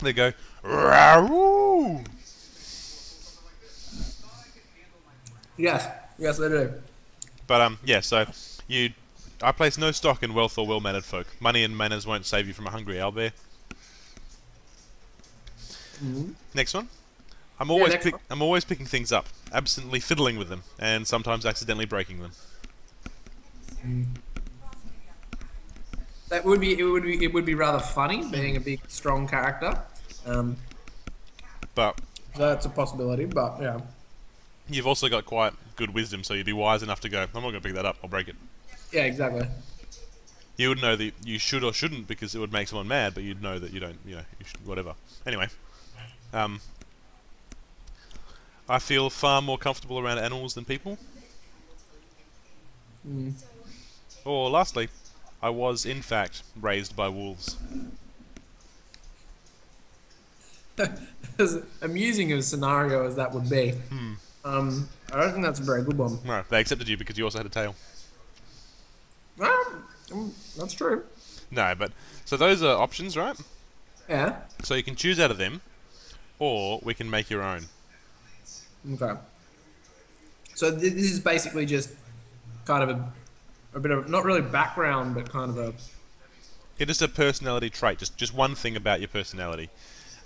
They go, "Rawoo!" Yes, they do. But yeah. So I place no stock in wealth or well-mannered folk. Money and manners won't save you from a hungry owlbear. Next one. I'm always picking things up, absently fiddling with them, and sometimes accidentally breaking them. That would be it would be rather funny being a big strong character. But That's a possibility, but yeah. you've also got quite good wisdom, so you'd be wise enough to go, I'm not going to pick that up, I'll break it. Yeah, exactly. You would know that you should or shouldn't because it would make someone mad, but you'd know that you don't, you should, whatever. Anyway. I feel far more comfortable around animals than people. Or lastly, I was in fact raised by wolves. As amusing a scenario as that would be, I don't think that's a very good one. No, they accepted you because you also had a tail. That's true. No, but so those are options, right? Yeah. So you can choose out of them, or we can make your own. Okay. So this is basically just kind of a bit of not really background, but kind of a It is a personality trait, just one thing about your personality.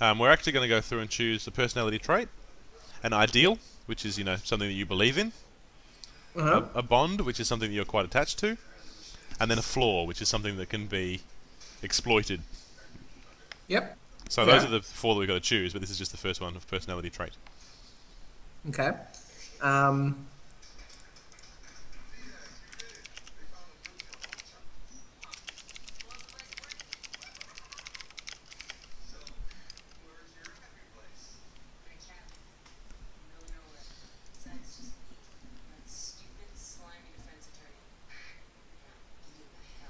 We're actually going to go through and choose a personality trait, an ideal, which is something that you believe in, a bond, which is something that you're quite attached to, and then a flaw, which is something that can be exploited. Yep. So those are the 4 that we've got to choose, but this is just the first one of personality trait. Okay.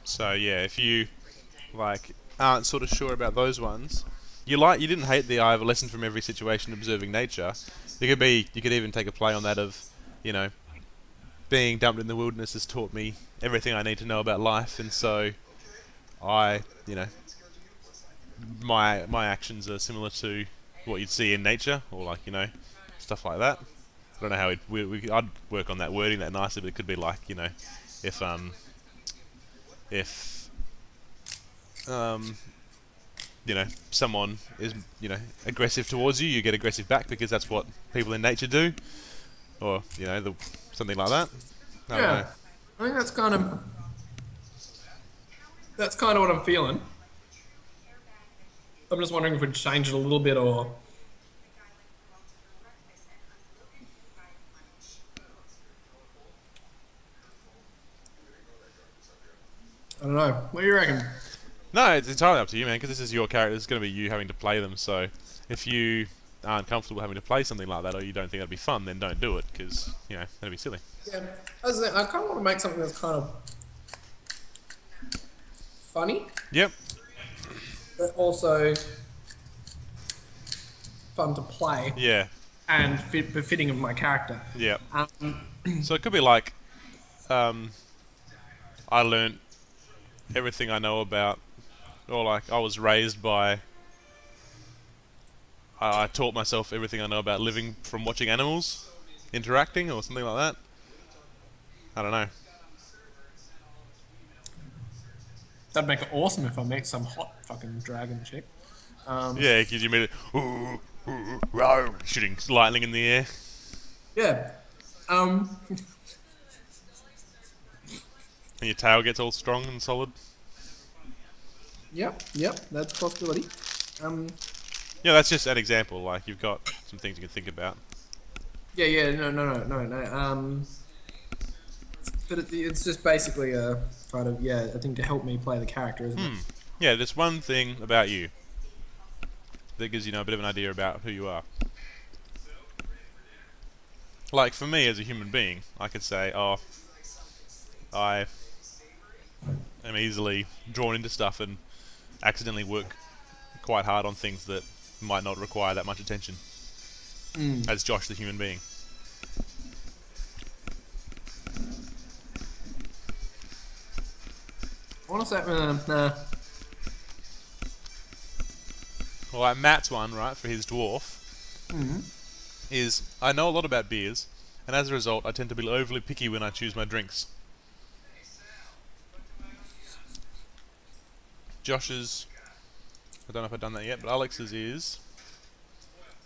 So yeah, if you aren't sort of sure about those ones, you didn't hate the I have a lesson from every situation observing nature. You could even take a play on that of, being dumped in the wilderness has taught me everything I need to know about life, and so I, my actions are similar to what you'd see in nature, or stuff like that. I don't know how I'd work on that, wording that nicely, but it could be if someone is aggressive towards you, you get aggressive back because that's what people in nature do, or something like that. I don't know. I think that's kind of what I'm feeling. I'm just wondering if we'd change it a little bit, or I don't know. What do you reckon? No, it's entirely up to you, man, because this is your character. It's going to be you having to play them, so if you aren't comfortable having to play something like that, or you don't think that'd be fun, then don't do it, because, that'd be silly. Yeah, I kind of want to make something that's kind of funny, Yep. but also fun to play Yeah. and befitting of my character. Yeah. So it could be like, I learnt everything I know about, or I was raised by, I taught myself everything I know about living from watching animals interacting, or something like that. I don't know. That'd make it awesome if I met some hot fucking dragon chick. Yeah, because you made it. Shooting lightning in the air. Yeah. And your tail gets all strong and solid. Yep. That's a possibility. Yeah, that's just an example. Like, you've got some things you can think about. Yeah. No. But it's just basically a kind of a thing to help me play the character, isn't it? Yeah, there's one thing about you that gives you know a bit of an idea about who you are. Like, for me as a human being, I could say, oh, I am easily drawn into stuff and accidentally work quite hard on things that might not require that much attention. As Josh the human being. I want to say, nah. Well, like Matt's one, right, for his dwarf, is I know a lot about beers, and as a result, I tend to be overly picky when I choose my drinks. Josh's, I don't know if I've done that yet, but Alex's is...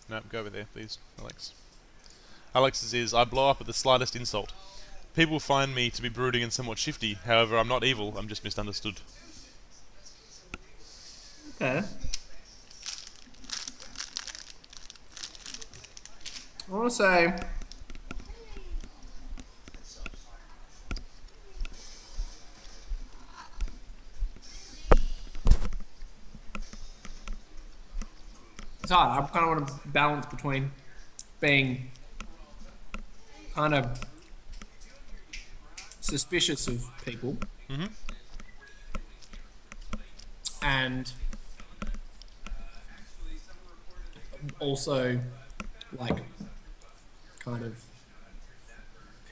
No, go over there, please, Alex. Alex's is, I blow up at the slightest insult. People find me to be brooding and somewhat shifty, however, I'm not evil, I'm just misunderstood. Okay. I want to say... It's hard. I kind of want to balance between being kind of suspicious of people and also like kind of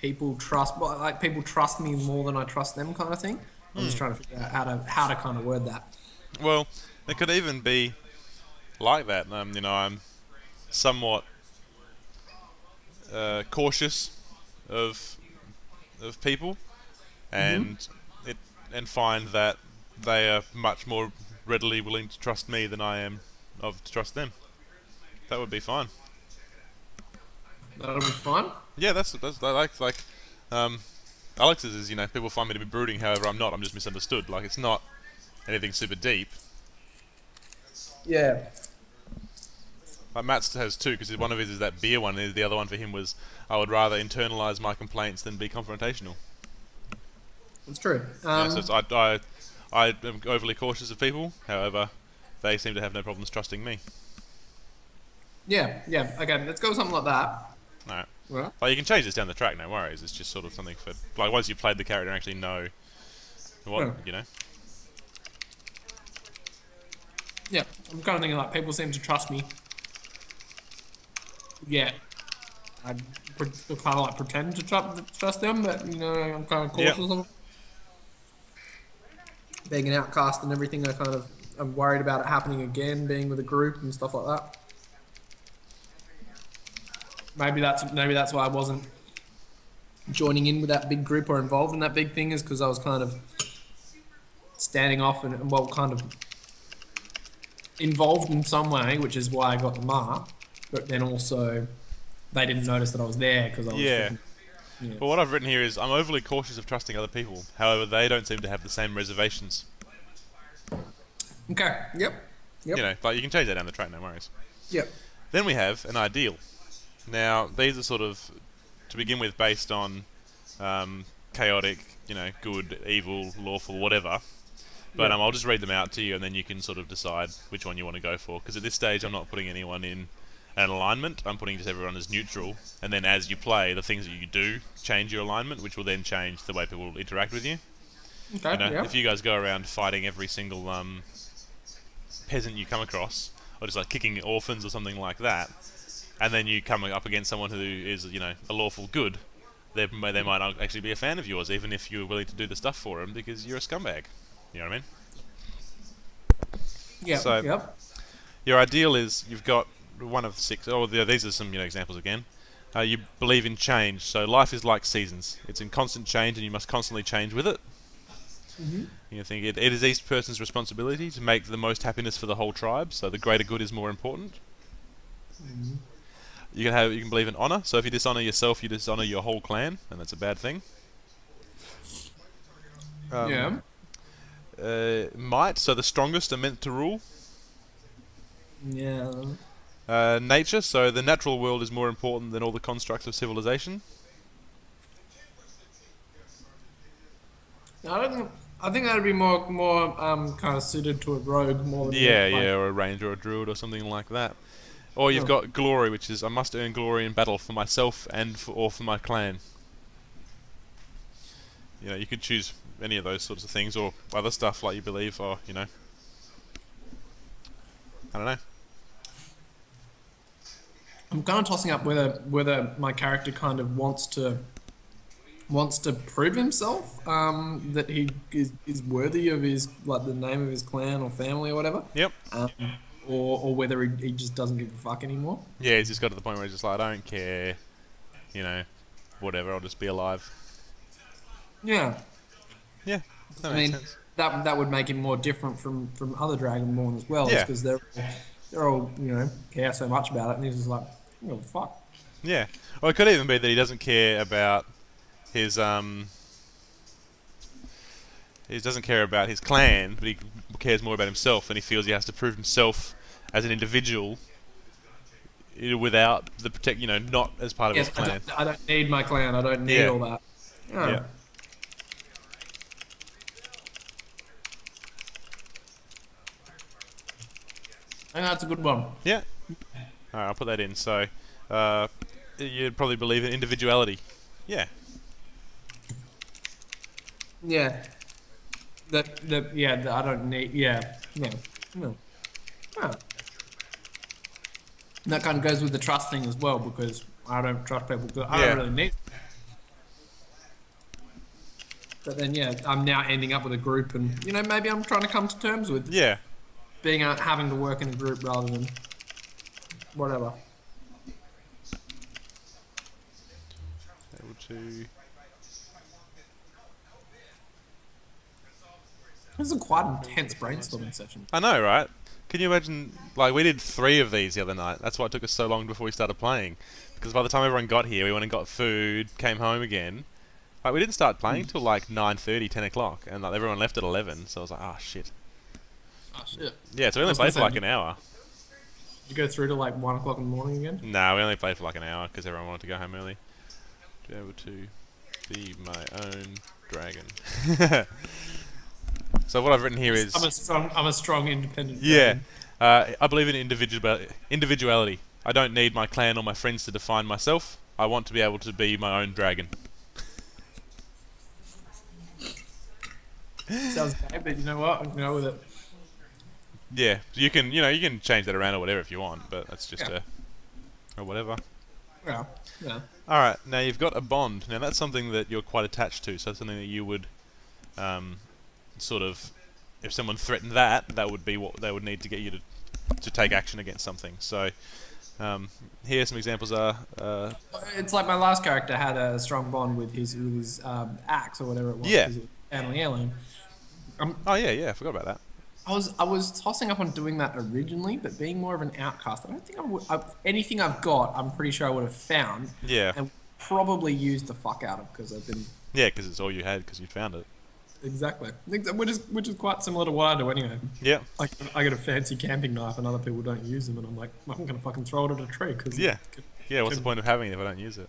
people trust me more than I trust them kind of thing. I'm just trying to figure out how to kind of word that. Well, it could even be like that. You know, I'm somewhat cautious of people, and find that they are much more readily willing to trust me than I am to trust them. That would be fine. That'll be fine. Yeah, that's like Alex's is, you know, people find me to be brooding, however I'm not. I'm just misunderstood. Like, it's not anything super deep. Yeah. Like Matt's has two, because one of his is that beer one, and the other one for him was, I would rather internalise my complaints than be confrontational. That's true. Yeah, so it's, I am overly cautious of people, however, they seem to have no problems trusting me. Yeah. Okay, let's go with something like that. Alright. Well, Like, you can change this down the track, no worries. It's just sort of something for, like, once you've played the character and actually know what, you know. yeah, I'm kind of thinking like people seem to trust me. Yeah. I kind of like pretend to trust them, but you know, I'm kind of cautious of them. Being an outcast and everything, I'm worried about it happening again, being with a group and stuff like that. Maybe that's why I wasn't joining in with that big group or involved in that big thing, is because I was kind of standing off and well, kind of involved in some way, which is why I got the mark. But then also, they didn't notice that I was there because I was. Yeah. Yeah. Well, what I've written here is, I'm overly cautious of trusting other people. However, they don't seem to have the same reservations. Okay. Yep. You know, like, you can change that down the track, no worries. Yep. Then we have an ideal. Now, these are sort of, to begin with, based on chaotic, you know, good, evil, lawful, whatever. But Yeah. I'll just read them out to you, and then you can sort of decide which one you want to go for. Because at this stage, I'm not putting anyone in an alignment. I'm putting just everyone as neutral. And then as you play, the things that you do change your alignment, which will then change the way people interact with you. Okay. You know, Yeah. if you guys go around fighting every single peasant you come across, or just like kicking orphans or something like that, and then you come up against someone who is, you know, a lawful good, they might not actually be a fan of yours, even if you're willing to do the stuff for them, because you're a scumbag. You know what I mean? Yeah. So- Yep. Your ideal is you've got one of 6. Oh, these are some, you know, examples again. You believe in change, so life is like seasons. It's in constant change, and you must constantly change with it. You think it is each person's responsibility to make the most happiness for the whole tribe, so the greater good is more important. You can believe in honor, so if you dishonor yourself, you dishonor your whole clan, and that's a bad thing. Might, so the strongest are meant to rule. Yeah. Nature, so the natural world is more important than all the constructs of civilization. I think that'd be more kind of suited to a rogue more than Or a ranger or a druid or something like that. Or you've got glory, which is I must earn glory in battle for myself and or for my clan. You know, you could choose any of those sorts of things, or other stuff like you believe, or you know, I don't know. I'm kind of tossing up whether my character kind of wants to prove himself that he is worthy of his the name of his clan or family or whatever. Yep. Or whether he just doesn't give a fuck anymore. Yeah, he's just got to the point where he's just like, I don't care, you know, whatever. I'll just be alive. Yeah. Yeah. I mean, that would make him more different from other Dragonborn as well, because they're all care so much about it, and he's just like, oh fuck. Yeah. Or it could even be that he doesn't care about his he doesn't care about his clan, but he cares more about himself, and he feels he has to prove himself as an individual without the not as part of his clan. I don't need my clan. I don't need all that. Yeah. I think that's a good one. Yeah. Alright, I'll put that in. So, you'd probably believe in individuality. Yeah. Yeah. I don't need. No. Oh. That kind of goes with the trust thing as well, because I don't trust people. Because I don't really need. But then, I'm now ending up with a group, and maybe I'm trying to come to terms with being having to work in a group rather than whatever. Able to. This is a quite intense brainstorming session. I know, right? Can you imagine? Like, we did 3 of these the other night. That's why it took us so long before we started playing. Because by the time everyone got here, we went and got food, came home again. Like, we didn't start playing till like 9:30, 10 o'clock, and like everyone left at 11. So I was like, oh shit. Oh shit. Yeah, so we only played for like an hour. Did you go through to like 1 o'clock in the morning again? No, we only played for like an hour because everyone wanted to go home early. To be able to be my own dragon. So what I've written here is... I'm a strong independent dragon. I believe in individuality. I don't need my clan or my friends to define myself. I want to be able to be my own dragon. Sounds bad, but you know what? I can go with it. Yeah, you can change that around or whatever if you want, but that's just or whatever. Yeah. All right, now you've got a bond. Now that's something that you're quite attached to. So that's something that you would, sort of, if someone threatened that would be what they would need to get you to take action against something. So, here some examples are. It's like my last character had a strong bond with his axe or whatever it was. Yeah. Family heirloom. I forgot about that. I was tossing up on doing that originally, but being more of an outcast, I don't think anything I've got, I'm pretty sure I would have found. Yeah. And probably used the fuck out of because I've been. Yeah, because it's all you had because you found it. Exactly. Which is quite similar to what I do anyway. Yeah. Like I get a fancy camping knife and other people don't use them, and I'm like, I'm gonna fucking throw it at a tree because. Yeah. What's the point of having it if I don't use it?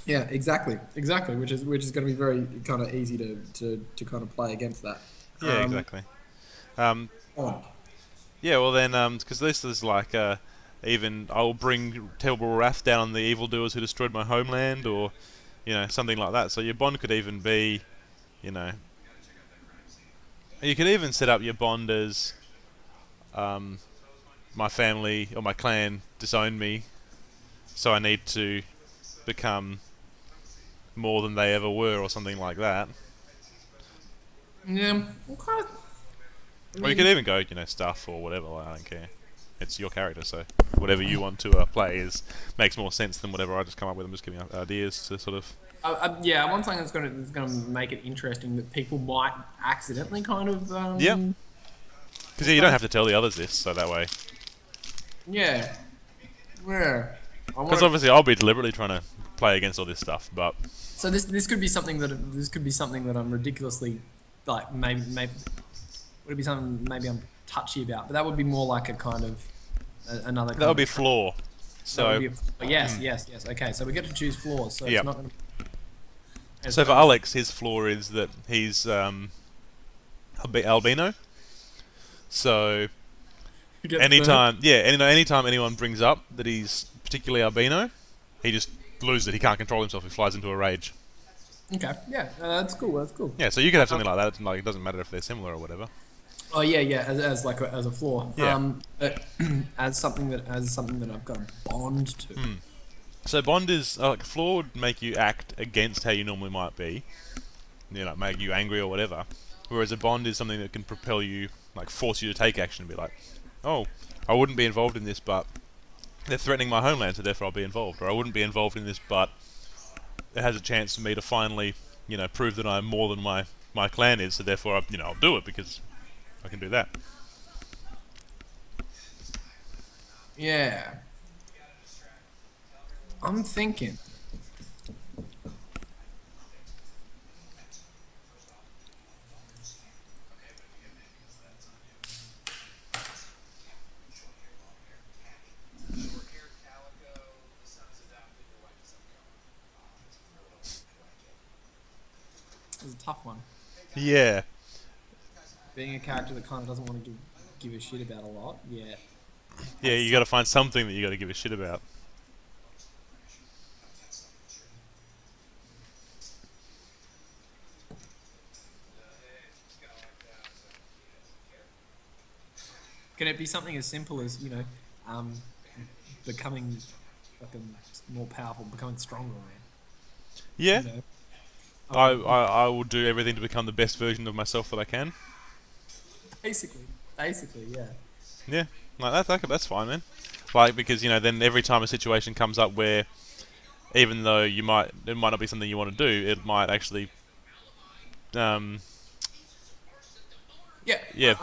Yeah, exactly. Which is going to be very kind of easy to kind of play against that. Yeah, exactly. Yeah, well then, because this is like, even I'll bring terrible wrath down on the evildoers who destroyed my homeland, or something like that. So your bond could even be, you could even set up your bond as, my family or my clan disowned me, so I need to become more than they ever were, or something like that. Yeah, Or you could even go, stuff or whatever. Like, I don't care. It's your character, so whatever you want to play makes more sense than whatever I just come up with. I'm just giving ideas to sort of Yeah, one thing that's gonna make it interesting that people might accidentally kind of Yeah. Because you don't have to tell the others this, so that way. yeah. Yeah. Because obviously I'll be deliberately trying to play against all this stuff, but So this could be something that I'm ridiculously like maybe would it be something maybe I'm touchy about, but that would be more like a kind of another. that would be flaw. That So, would be yes. Okay, so we get to choose flaws. So Yep. it's not going to. so for Alex, his flaw is that he's albino. So anytime anyone brings up that he's particularly albino, he just loses it. He can't control himself. He flies into a rage. Okay, yeah, that's cool. That's cool. Yeah, so you could have something like that. It's like it doesn't matter if they're similar or whatever. Oh yeah, as like as a flaw. Yeah. But as something that I've got a bond to. So bond is like flaw would make you act against how you normally might be, you know, make you angry or whatever. Whereas a bond is something that can propel you, like force you to take action and be like, oh, I wouldn't be involved in this, but they're threatening my homeland, so therefore I'll be involved. Or I wouldn't be involved in this, but it has a chance for me to finally, you know, prove that I'm more than my clan is, so therefore I'll do it because I can do that. Yeah. I'm thinking. It's a tough one. Yeah. Being a character that kind of doesn't want to give a shit about a lot. Yeah. Yeah, you got to find something that you got to give a shit about. Can it be something as simple as, you know, becoming fucking more powerful, becoming stronger? Yeah. You know? I will do everything to become the best version of myself that I can. Basically, yeah. Yeah, like that's fine, man. Like because then every time a situation comes up where, even though it might not be something you want to do, it might actually, Yeah. Yeah.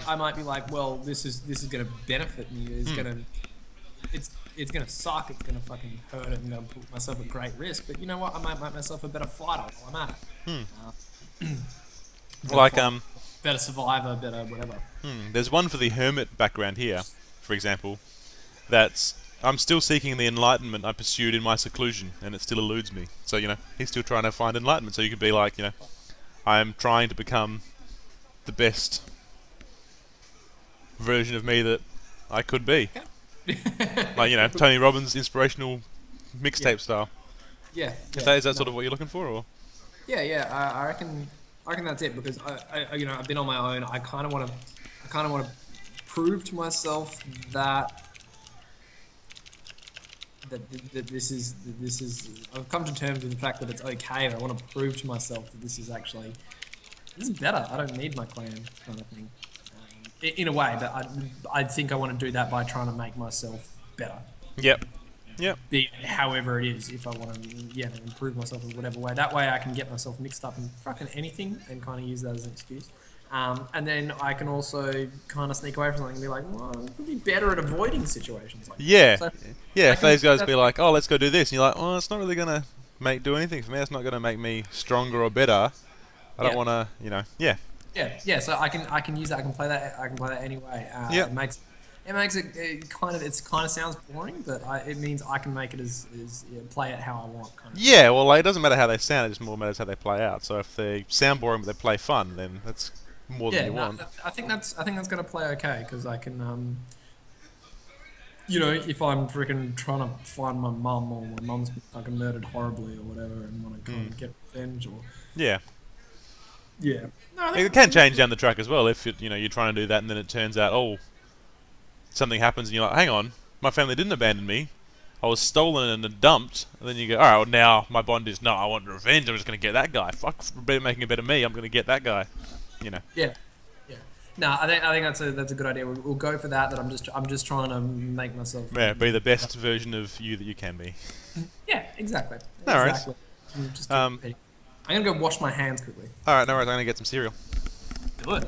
I might be like, well, this is going to benefit me. It's going to suck. It's going to fucking hurt. I'm going to put myself at great risk. But you know what? I might make myself a better fighter while I'm at it. like Better survivor, better whatever. there's one for the hermit background here, for example. I'm still seeking the enlightenment I pursued in my seclusion, and it still eludes me. So he's still trying to find enlightenment. So you could be like, I am trying to become the best version of me that I could be. Like Tony Robbins' inspirational mixtape style. Yeah. Is that sort of what you're looking for, or? Yeah. I reckon that's it, because I've been on my own. I kind of want to prove to myself that this is. I've come to terms with the fact that it's okay. I want to prove to myself that this is better. I don't need my clan, kind of thing. In a way, but I think I want to do that by trying to make myself better. Yep. Be it however it is, if I want to, improve myself in whatever way. That way I can get myself mixed up in fucking anything and kind of use that as an excuse. And then I can also kind of sneak away from something and be like, well, I could be better at avoiding situations like Yeah. that. So If those guys be like, oh, let's go do this, and you're like, oh, it's not really going to do anything for me. It's not going to make me stronger or better. I don't want to, Yeah. So I can use that. I can play that anyway. It makes it kind of sounds boring, but it means I can make it as play it how I want. Kind of. Yeah, well, it doesn't matter how they sound; it just more matters how they play out. So if they sound boring but they play fun, then that's more than you want. I think that's going to play okay, because I can, if I'm freaking trying to find my mum, or my mum's been fucking murdered horribly or whatever, and want to kind of get revenge, or yeah. No, It can change down the track as well if you're trying to do that and then it turns out something happens and you're like, hang on, my family didn't abandon me, I was stolen and dumped, and then you go, alright, well now my bond is, no, I want revenge, I'm just going to get that guy, fuck making a better me, I'm going to get that guy, Yeah. No, I think that's a good idea. We'll go for that. I'm just trying to make myself. Yeah, be the best version of you that you can be. Yeah, exactly. No worries. Exactly. Just keep repeating. I'm gonna go wash my hands quickly. All right, no worries. I'm gonna get some cereal. Do it.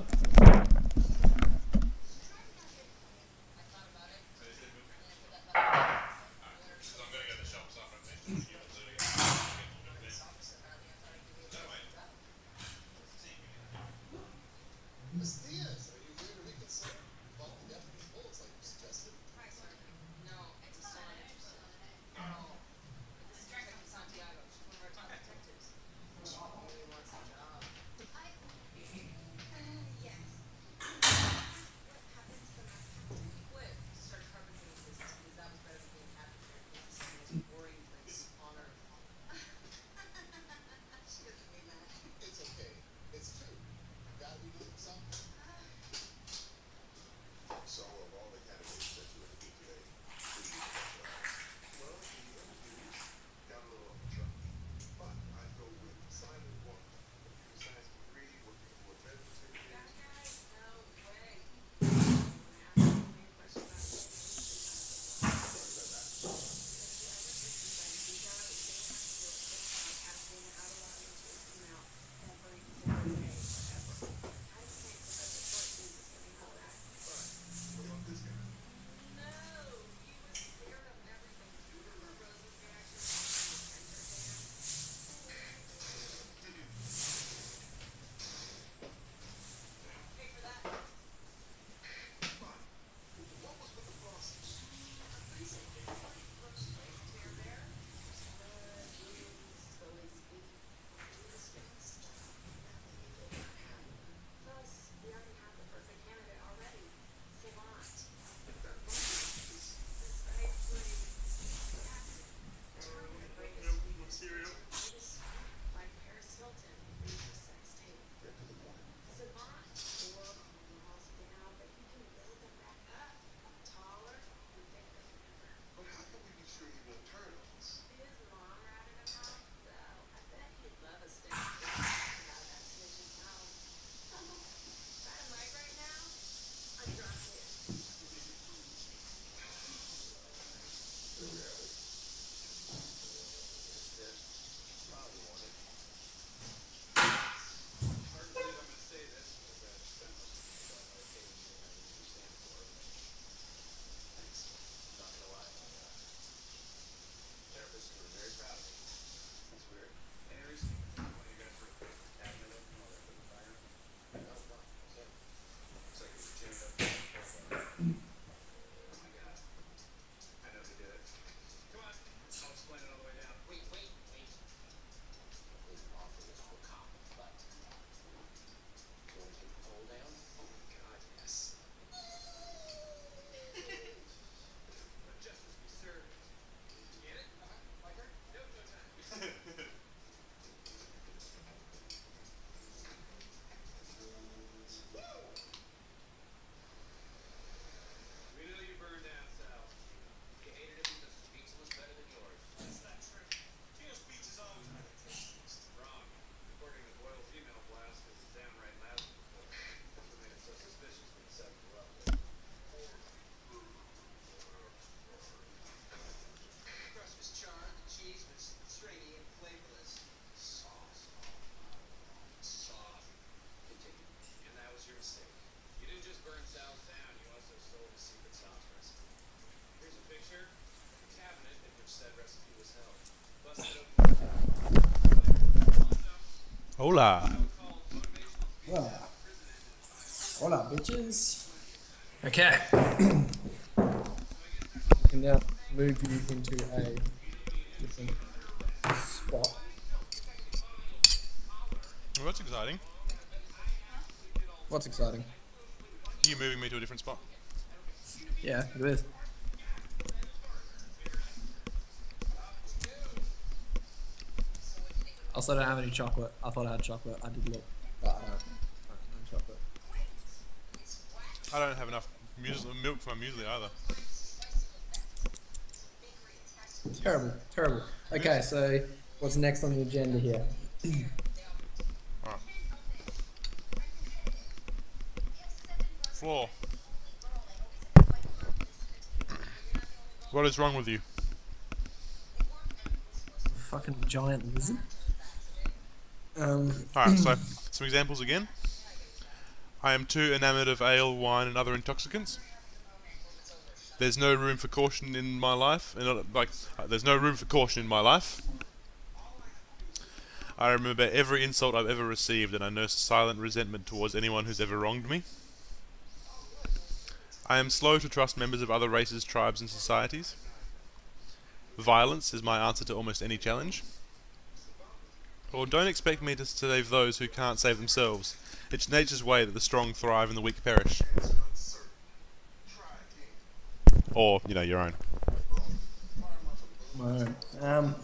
Hola. Well, hola, bitches. Okay. I can now move you into a different spot. Well, that's exciting. What's exciting? You moving me to a different spot. Yeah, it is. Also, don't have any chocolate. I thought I had chocolate. I did look, but I don't. No chocolate. I don't have enough milk for my muesli either. Terrible, terrible. Okay, so what's next on the agenda here? Alright. Floor. What is wrong with you? fucking giant lizard. Alright, so some examples again. I am too enamoured of ale, wine, and other intoxicants. There's no room for caution in my life. There's no room for caution in my life. I remember every insult I've ever received, and I nurse silent resentment towards anyone who's ever wronged me. I am slow to trust members of other races, tribes, and societies. Violence is my answer to almost any challenge. Or don't expect me to save those who can't save themselves. It's nature's way that the strong thrive and the weak perish. Or, you know, your own. My own.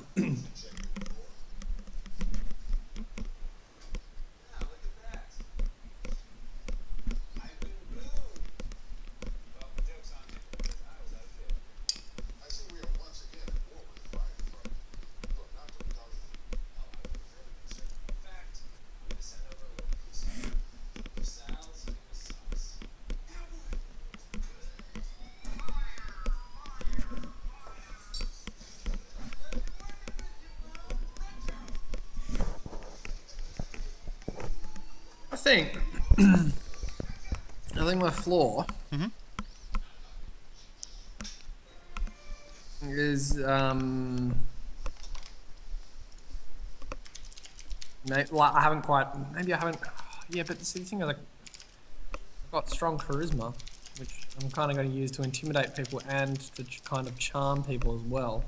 I think my flaw is I haven't quite, maybe I haven't, yeah, but see, the thing is, like, I've got strong charisma, which I'm kind of going to use to intimidate people and to kind of charm people as well.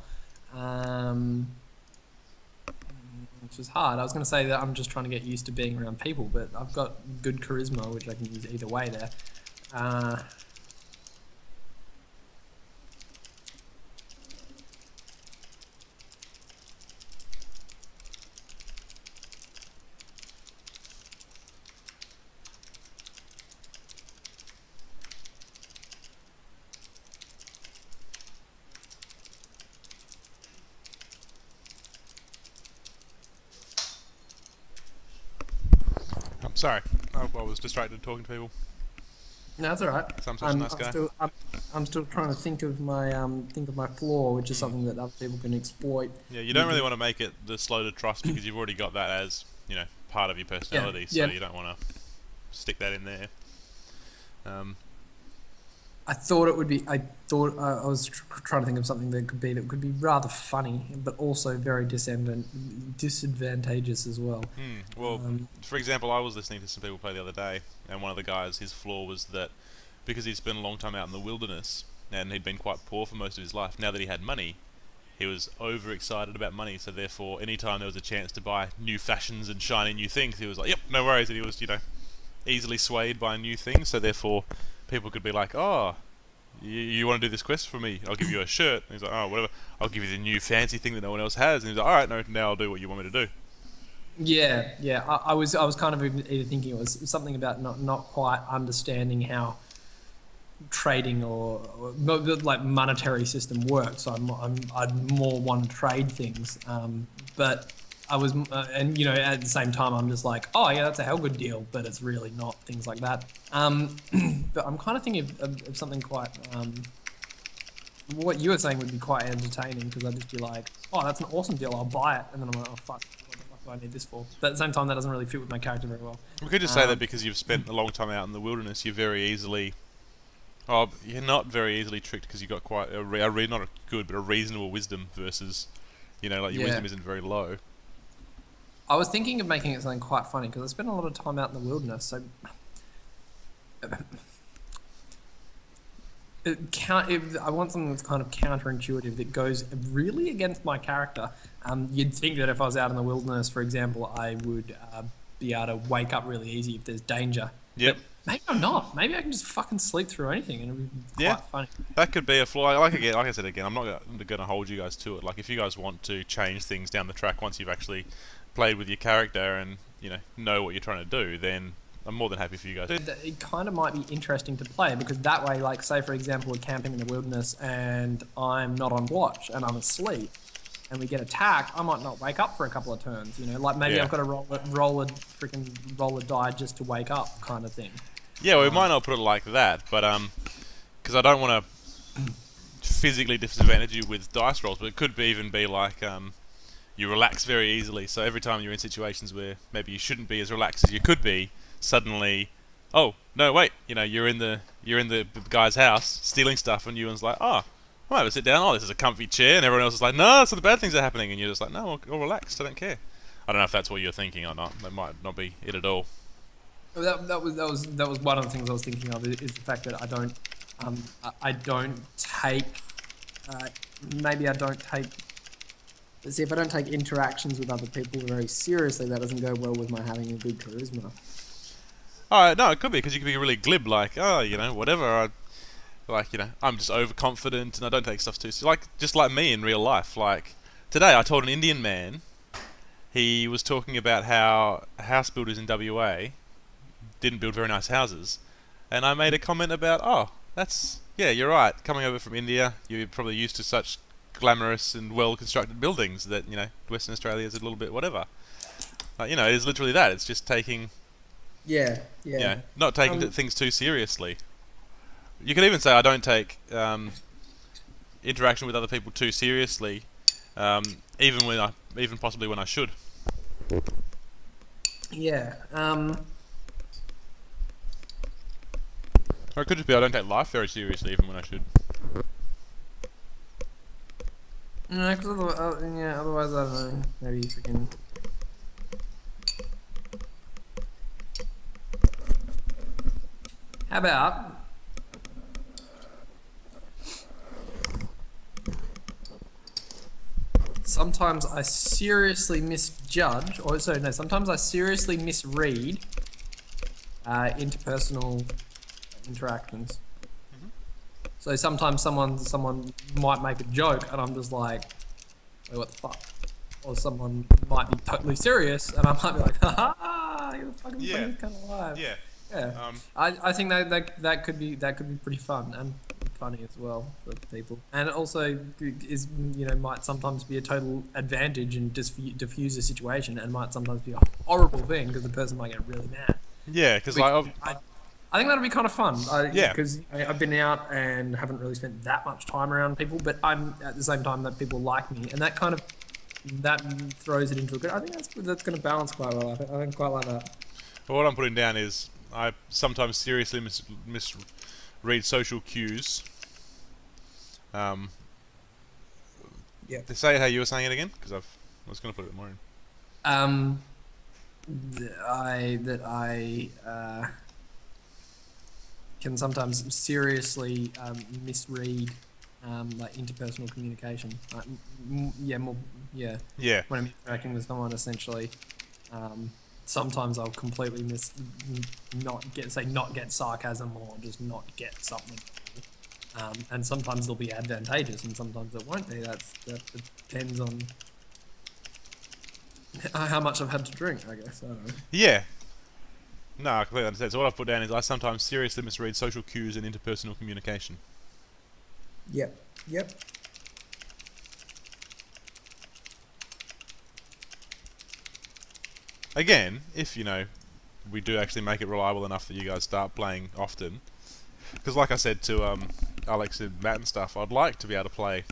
Which is hard. I was going to say that I'm just trying to get used to being around people, but I've got good charisma, which I can use either way there. Sorry, I was distracted talking to people. No, that's all right. So I'm such a nice guy. I'm still trying to think of my flaw, which is something that other people can exploit. Yeah, you don't really want to make it the slow to trust because you've already got that as, you know, part of your personality. So you don't want to stick that in there. I thought it would be. I was trying to think of something that could be rather funny, but also very disadvantageous as well. Well, for example, I was listening to some people play the other day, and one of the guys, his flaw was that because he'd spent a long time out in the wilderness and he'd been quite poor for most of his life, now that he had money, he was overexcited about money. So therefore, anytime there was a chance to buy new fashions and shiny new things, he was like, "Yep, no worries," and he was, you know, easily swayed by new things. So therefore, people could be like, "Oh, you want to do this quest for me? I'll give you a shirt." And he's like, "Oh, whatever. I'll give you the new fancy thing that no one else has." And he's like, "All right, no, now I'll do what you want me to do." Yeah. I was kind of either thinking it was something about not quite understanding how trading or like monetary system works. I'd more want to trade things, but I was, and you know, at the same time, I'm just like, oh yeah, that's a hell good deal, but it's really not, things like that. But I'm kind of thinking of something quite, what you were saying would be quite entertaining, because I'd just be like, oh, that's an awesome deal, I'll buy it, and then I'm like, oh fuck, what the fuck do I need this for? But at the same time, that doesn't really fit with my character very well. We could just say that because you've spent a long time out in the wilderness, you're very easily, you're not very easily tricked because you've got quite not a good, but a reasonable wisdom versus, you know, like your wisdom isn't very low. I was thinking of making it something quite funny because I spent a lot of time out in the wilderness, so I want something that's kind of counterintuitive that goes really against my character. You'd think that if I was out in the wilderness, for example, I would be able to wake up really easy if there's danger. Yep. But maybe I'm not. Maybe I can just fucking sleep through anything and it'll be quite funny. That could be a flaw. Like I said again, I'm not going to hold you guys to it. Like if you guys want to change things down the track once you've actually played with your character and know what you're trying to do, then I'm more than happy for you guys. It kind of might be interesting to play because that way, like say for example, we're camping in the wilderness and I'm not on watch and I'm asleep, and we get attacked, I might not wake up for a couple of turns. Like maybe I've got to roll a die just to wake up, kind of thing. Yeah, well, we might not put it like that, but because I don't want to physically disadvantage you with dice rolls, but it could even be like you relax very easily. So every time you're in situations where maybe you shouldn't be as relaxed as you could be, suddenly, oh no, wait, you're in the guy's house stealing stuff, and Ewan's like, oh, I might have a sit down. Oh, this is a comfy chair, and everyone else is like, no, some bad things are happening, and you're just like, no, I'll relax. I don't care. I don't know if that's what you're thinking or not. That might not be it at all. That was one of the things I was thinking of, is the fact that I don't take maybe I don't take. See, if I don't take interactions with other people very seriously, that doesn't go well with my having a good charisma. Oh no, it could be because you could be really glib, like, oh, whatever. I'm just overconfident and I don't take stuff too seriously. Just like me in real life. Like today, I told an Indian man. He was talking about how house builders in WA didn't build very nice houses, and I made a comment about, oh, yeah, you're right. Coming over from India, you're probably used to such glamorous and well-constructed buildings that Western Australia is a little bit whatever. It is literally that. It's just taking, not taking things too seriously. You could even say I don't take interaction with other people too seriously, even possibly when I should. Yeah. Or it could just be I don't take life very seriously, even when I should. No, because otherwise I don't know. Maybe you freaking. How about? Sometimes I seriously misjudge, sometimes I seriously misread interpersonal interactions. So sometimes someone might make a joke and I'm just like, wait, what the fuck? Or someone might be totally serious and I might be like, ha ha, you're the fucking funniest kind of alive. Yeah. Yeah. I think that could be pretty fun and funny as well for people, and it also is might sometimes be a total advantage and diffuse a situation, and might sometimes be a horrible thing because the person might get really mad. Yeah, because I think that'd be kind of fun. Yeah. Because I've been out and haven't really spent that much time around people, but I'm at the same time that people like me, and that throws it into a good. I think that's going to balance quite well. I think quite like that. Well, what I'm putting down is I sometimes seriously misread social cues. Yeah. To say it how you were saying it again, because I was going to put it more in. I can sometimes seriously misread like interpersonal communication. Yeah. When I'm interacting with someone, essentially, sometimes I'll completely not get sarcasm or just not get something. And sometimes it'll be advantageous, and sometimes it won't be. That depends on how much I've had to drink, I guess. I don't know. Yeah. No, I completely understand. So what I've put down is I sometimes seriously misread social cues and interpersonal communication. Yep. Again, if we do actually make it reliable enough that you guys start playing often, because like I said to Alex and Matt and stuff, I'd like to be able to play,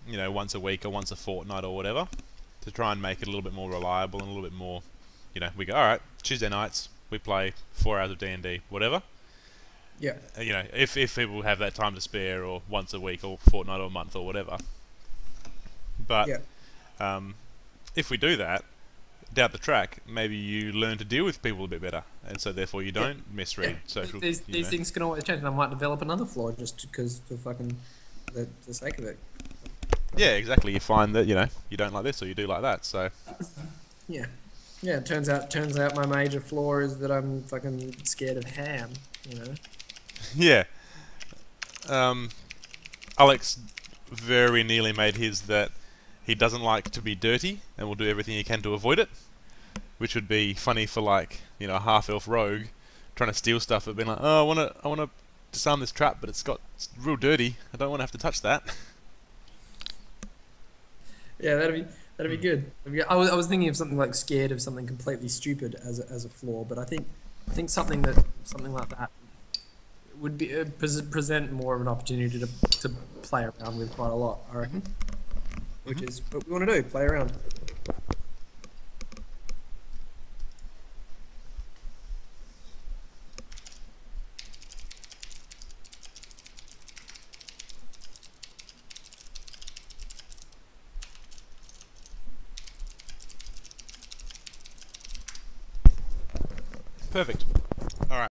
once a week or once a fortnight or whatever, to try and make it a little bit more reliable and a little bit more, we go, alright, Tuesday nights, we play 4 hours of D&D, whatever. Yeah. If people have that time to spare, or once a week or fortnight or a month or whatever. But if we do that, down the track, maybe you learn to deal with people a bit better, and so therefore you don't misread social. These things can always change, and I might develop another flaw just because for fucking the sake of it. Yeah, exactly. You find that you don't like this or you do like that. So. Yeah. It turns out my major flaw is that I'm fucking scared of ham. Yeah. Alex very nearly made his that he doesn't like to be dirty and will do everything he can to avoid it, which would be funny for a half-elf rogue trying to steal stuff but being like, oh, I want to disarm this trap, but it's real dirty. I don't want to have to touch that. Yeah, that'd be good. I was thinking of something like scared of something completely stupid as a flaw, but I think something like that would be present more of an opportunity to play around with quite a lot, I reckon. which is what we want to do, play around. Perfect.